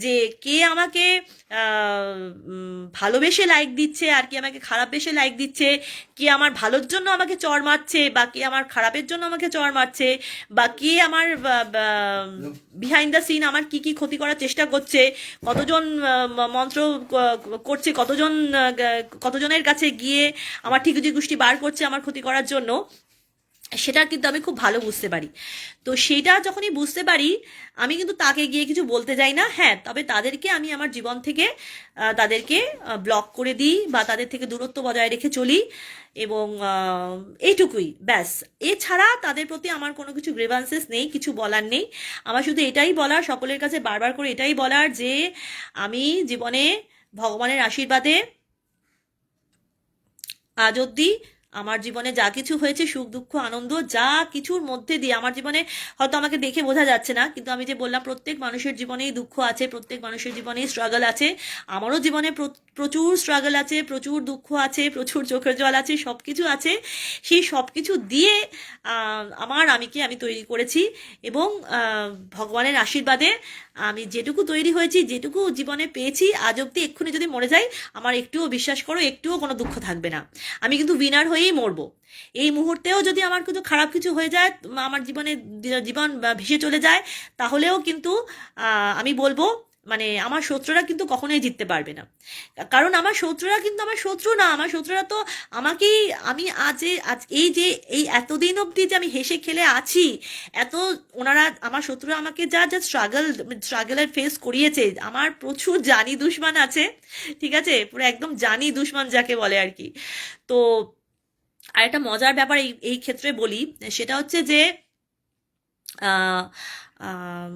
Speaker 1: যে কে আমাকে ভালোবেসে লাইক দিচ্ছে, আর কে আমাকে খারাপ বেসে লাইক দিচ্ছে, কে আমার ভালোর জন্য আমাকে চড় মারছে, বা কে আমার খারাপের জন্য আমাকে চড় মারছে, বা কে আমার বিহাইন্ড দ্য সিন আমার কি কি ক্ষতি করার চেষ্টা করছে, কতজন মন্ত্র করছে, কতজনের কাছে গিয়ে আমার ঠিকুজি গুষ্টি বার করছে আমার ক্ষতি করার জন্য, সেটা কিন্তু আমি খুব ভালো বুঝতে পারি। তো সেটা যখনই বুঝতে পারি, আমি কিন্তু তাকে গিয়ে কিছু বলতে যাই না। হ্যাঁ, তবে তাদেরকে আমি আমার জীবন থেকে তাদেরকে ব্লক করে দিই, বা তাদের থেকে দূরত্ব বজায় রেখে চলি, এবং এইটুকুই ব্যাস। এছাড়া তাদের প্রতি আমার কোনো কিছু গ্রিভান্সেস নেই, কিছু বলার নেই। আমার শুধু এটাই বলার, সকলের কাছে বারবার করে এটাই বলার, যে আমি জীবনে ভগবানের আশীর্বাদে আজ অব্দি আমার জীবনে যা কিছু হয়েছে, সুখ দুঃখ আনন্দ যা কিছুর মধ্যে দিয়ে আমার জীবনে, হয়তো আমাকে দেখে বোঝা যাচ্ছে না, কিন্তু আমি যে বললাম প্রত্যেক মানুষের জীবনেই দুঃখ আছে, প্রত্যেক মানুষের জীবনেই স্ট্রাগল আছে। আমারও জীবনে প্রচুর স্ট্রাগল আছে, প্রচুর দুঃখ আছে, প্রচুর চোখের জল আছে, সব কিছু আছে। সেই সব কিছু দিয়ে আমি তৈরি করেছি। এবং ভগবানের আশীর্বাদে আমি যেটুকু তৈরি হয়েছি, যেটুকু জীবনে পেয়েছি, আজ অব্দি এক্ষুনি যদি মরে যাই, আমার একটুও, বিশ্বাস করো, একটুও কোনো দুঃখ থাকবে না। আমি কিন্তু উইনার হয়েই মরবো। এই মুহূর্তেও যদি আমার কিছু খারাপ কিছু হয়ে যায়, আমার জীবন ভেসে চলে যায়, তাহলেও কিন্তু আমি বলবো, মানে আমার শত্রুরা কিন্তু কখনোই জিততে পারবে না। কারণ আমার শত্রুরা কিন্তু আমার শত্রু না, আমার শত্রুরা তো আমাকেই, আমি আজ এই যে এই এতদিন অবধি যে আমি হেসে খেলে আছি, এত ওনারা আমার শত্রুরা আমাকে যা যা স্ট্রাগলের ফেস করিয়েছে, আমার প্রচুর জানি দুশমন আছে, ঠিক আছে, পুরো একদম জানি দুশমন যাকে বলে আর কি। তো আর একটা মজার ব্যাপার এই ক্ষেত্রে বলি, সেটা হচ্ছে যে আহ, আম,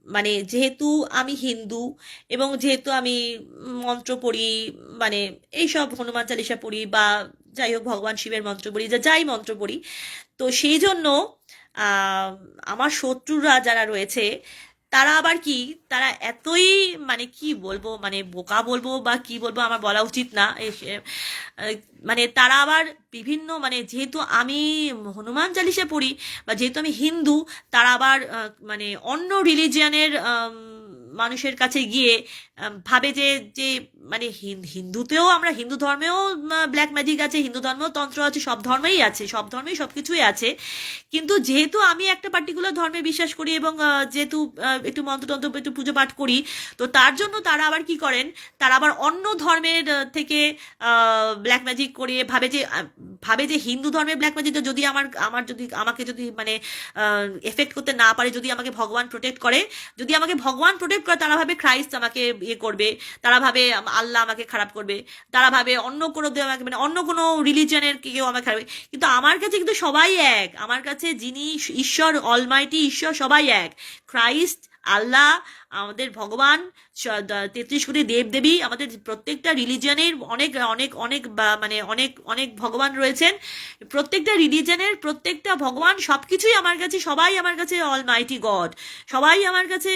Speaker 1: মানে যেহেতু আমি হিন্দু, এবং যেহেতু আমি মন্ত্র পড়ি, মানে এইসব হনুমান চালিসা পড়ি, বা যাই হোক ভগবান শিবের মন্ত্র পড়ি, যাই মন্ত্র পড়ি, তো সেই জন্য আহ, আমার শত্রুরা যারা রয়েছে, তারা আবার কি, তারা এতই, মানে কি বলবো, মানে বোকা বলবো বা কি বলবো, আমার বলা উচিত না, আহ, মানে তারা আবার বিভিন্ন, মানে যেহেতু আমি হনুমান চালিসা পড়ি, বা যেহেতু আমি হিন্দু, তারা আবার মানে অন্য রিলিজিয়ানের মানুষের কাছে গিয়ে ভাবে যে যে মানে হিন্দুতেও, আমরা হিন্দু ধর্মেও ব্ল্যাক ম্যাজিক আছে, হিন্দু ধর্মেও তন্ত্র আছে, সব ধর্মেই আছে, সব ধর্মেই সব কিছুই আছে। কিন্তু যেহেতু আমি একটা পার্টিকুলার ধর্মে বিশ্বাস করি, এবং যেহেতু একটু মন্ত্রতন্ত্র, একটু পুজো পাঠ করি, তো তার জন্য তারা আবার কি করেন, তারা আবার অন্য ধর্মের থেকে ব্ল্যাক ম্যাজিক করিয়ে ভাবে যে হিন্দু ধর্মের ব্ল্যাক ম্যাজিক যদি আমাকে যদি মানে এফেক্ট করতে না পারে, যদি আমাকে ভগবান প্রোটেক্ট করে, যদি আমাকে ভগবান প্রোটেক্ট করে, তারা ভাবে ক্রাইস্ট আমাকে ইয়ে করবে, তারা ভাবে আল্লাহ আমাকে খারাপ করবে, তারা ভাবে অন্য কোনো আমাকে, মানে অন্য কোনো রিলিজনের কেউ আমাকে খারাপ। কিন্তু আমার কাছে কিন্তু সবাই এক, আমার কাছে যিনি ঈশ্বর, অলমাইটি ঈশ্বর, সবাই এক। ক্রাইস্ট, আল্লাহ, আমাদের ভগবান, 33 কোটি দেবদেবী, আমাদের প্রত্যেকটা রিলিজনের অনেক অনেক অনেক মানে অনেক অনেক ভগবান রয়েছেন। প্রত্যেকটা রিলিজনের প্রত্যেকটা ভগবান সবকিছুই আমার কাছে, সবাই আমার কাছে অলমাইটি গড, সবাই আমার কাছে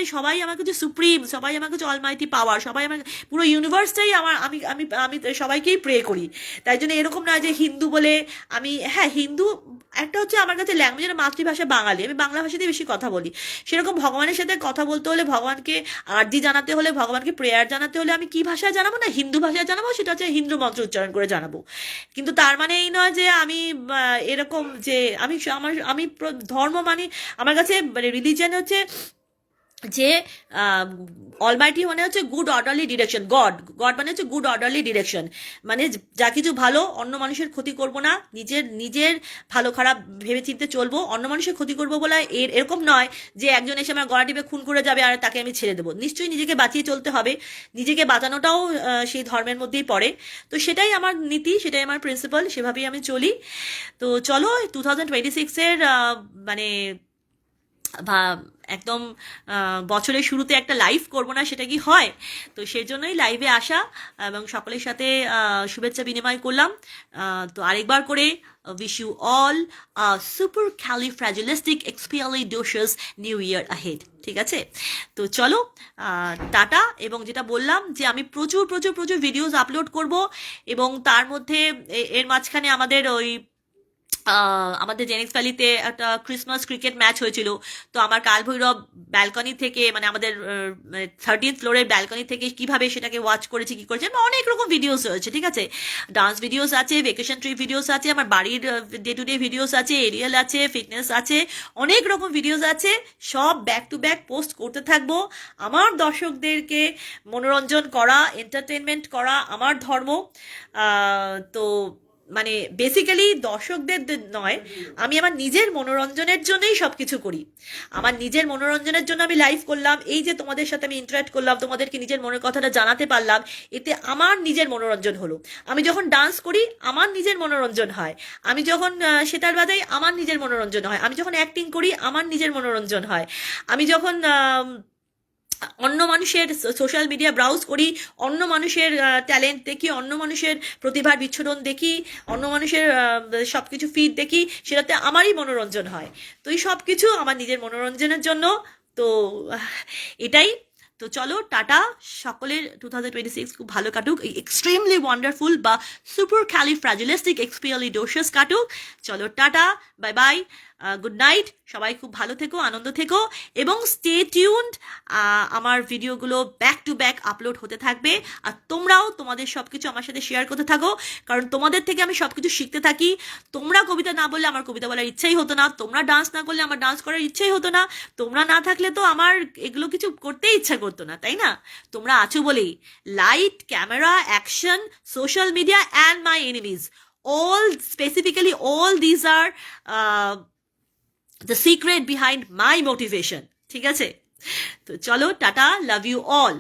Speaker 1: সুপ্রিম, সবাই আমার কাছে অলমাইটি পাওয়ার, সবাই আমার, পুরো ইউনিভার্সটাই আমার, আমি আমি আমি সবাইকেই প্রে করি। তাই জন্য এরকম না যে হিন্দু বলে আমি, হ্যাঁ হিন্দু একটা হচ্ছে, আমার কাছে ল্যাঙ্গুয়েজের মাতৃভাষা বাঙালি, আমি বাংলা ভাষাতেই বেশি কথা বলি। সেরকম ভগবানের সাথে কথা বলতে হলে, ভগবানকে আরতি জানাতে হলে, ভগবানকে প্রেয়ার জানাতে হলে, আমি কি ভাষায় জানাবো না, হিন্দু ভাষায় জানাবো, সেটা হচ্ছে হিন্দু মন্ত্র উচ্চারণ করে জানাবো। কিন্তু তার মানে এই নয় যে আমি এরকম যে আমি ধর্ম মানে, আমার কাছে মানে রিলিজিয়ন হচ্ছে যে অলমাইটি মানে হচ্ছে good orderly direction, god god মানে হচ্ছে গুড অর্ডারলি ডিরেকশন, মানে যা কিছু ভালো, অন্য মানুষের ক্ষতি করব না, নিজের নিজের ভালো খারাপ ভেবে চিন্তে চলবো, অন্য মানুষের ক্ষতি করবো বলে এরকম নয় যে একজন এসে আমার গলা টিপে খুন করে যাবে আর তাকে আমি ছেড়ে দেবো। নিশ্চয়ই নিজেকে বাঁচিয়ে চলতে হবে, নিজেকে বাঁচানোটাও সেই ধর্মের মধ্যেই পড়ে। তো সেটাই আমার নীতি, সেটাই আমার প্রিন্সিপাল, সেভাবেই আমি চলি। তো চলো 2026-এর মানে বা একদম বছরের শুরুতে একটা লাইভ করব না, সেটা কি হয়? তো সেই জন্যই লাইভে আসা, এবং সকলের সাথে শুভেচ্ছা বিনিময় করলাম। তো আরেকবার করে wish you all supercalifragilisticexpialidocious new year ahead, ঠিক আছে? তো চলো, টাটা। এবং যেটা বললাম যে আমি প্রচুর প্রচুর প্রচুর ভিডিওস আপলোড করব, এবং তার মধ্যে এর মাঝখানে আমাদের জেনিক্স ভ্যালিতে একটা ক্রিসমাস ক্রিকেট ম্যাচ হয়েছিল। তো আমার কালভৈরব ব্যালকনি থেকে, মানে আমাদের 13th ফ্লোরের ব্যালকনি থেকে কিভাবে সেটাকে ওয়াচ করেছি, কি করেছি, অনেক রকম ভিডিওস রয়েছে, ঠিক আছে? ডান্স ভিডিওস আছে, ভেকেশন ট্রিপ ভিডিওস আছে, আমার বাড়ির ডে টু ডে ভিডিওস আছে, এরিয়াল আছে, ফিটনেস আছে, অনেক রকম ভিডিওস আছে। সব ব্যাক টু ব্যাক পোস্ট করতে থাকবো। আমার দর্শকদেরকে মনোরঞ্জন করা, এন্টারটেনমেন্ট করা আমার ধর্ম। তো মানে বেসিক্যালি দর্শকদের নয়, আমি আমার নিজের মনোরঞ্জনের জন্যই সব কিছু করি। আমার নিজের মনোরঞ্জনের জন্য আমি লাইভ করলাম, এই যে তোমাদের সাথে আমি ইন্টারাক্ট করলাম, তোমাদেরকে নিজের মনের কথাটা জানাতে পারলাম, এতে আমার নিজের মনোরঞ্জন হলো। আমি যখন ডান্স করি আমার নিজের মনোরঞ্জন হয়, আমি যখন সেতার বাজাই আমার নিজের মনোরঞ্জন হয়, আমি যখন অ্যাক্টিং করি আমার নিজের মনোরঞ্জন হয়, আমি যখন অন্য মানুষের সোশ্যাল মিডিয়া ব্রাউজ করি, অন্য মানুষের ট্যালেন্ট দেখি, অন্য মানুষের প্রতিভার বিচ্ছুরণ দেখি, অন্য মানুষের সব কিছু ফিড দেখি, সেটাতে আমারই মনোরঞ্জন হয়। তো এই সব কিছু আমার নিজের মনোরঞ্জনের জন্য। তো এটাই। তো চলো টাটা, সকলের 2026 খুব ভালো কাটুক, এক্সট্রিমলি ওয়ান্ডারফুল বা সুপার ক্যালিফ্র্যাজিলিস্টিক এক্সপিয়ালিডোশিয়াস কাটুক। চলো tata, bye bye, good night, সবাই খুব ভালো থেকো, আনন্দ থেকো, এবং স্টে টিউনড। আমার ভিডিওগুলো ব্যাক টু ব্যাক আপলোড হতে থাকবে, আর তোমরাও তোমাদের সব কিছু আমার সাথে শেয়ার করতে থাকো, কারণ তোমাদের থেকে আমি সব কিছু শিখতে থাকি। তোমরা কবিতা না বললে আমার কবিতা বলার ইচ্ছাই হতো না, তোমরা ডান্স না করলে আমার ডান্স করার ইচ্ছাই হতো না, তোমরা না থাকলে তো আমার এগুলো কিছু করতেই ইচ্ছা করতো না, তাই না? তোমরা আছো বলেই light, camera, action, social media and my enemies, all specifically all these are the secret behind my motivation, ঠিক আছে? তো চলো টাটা, লাভ ইউ অল।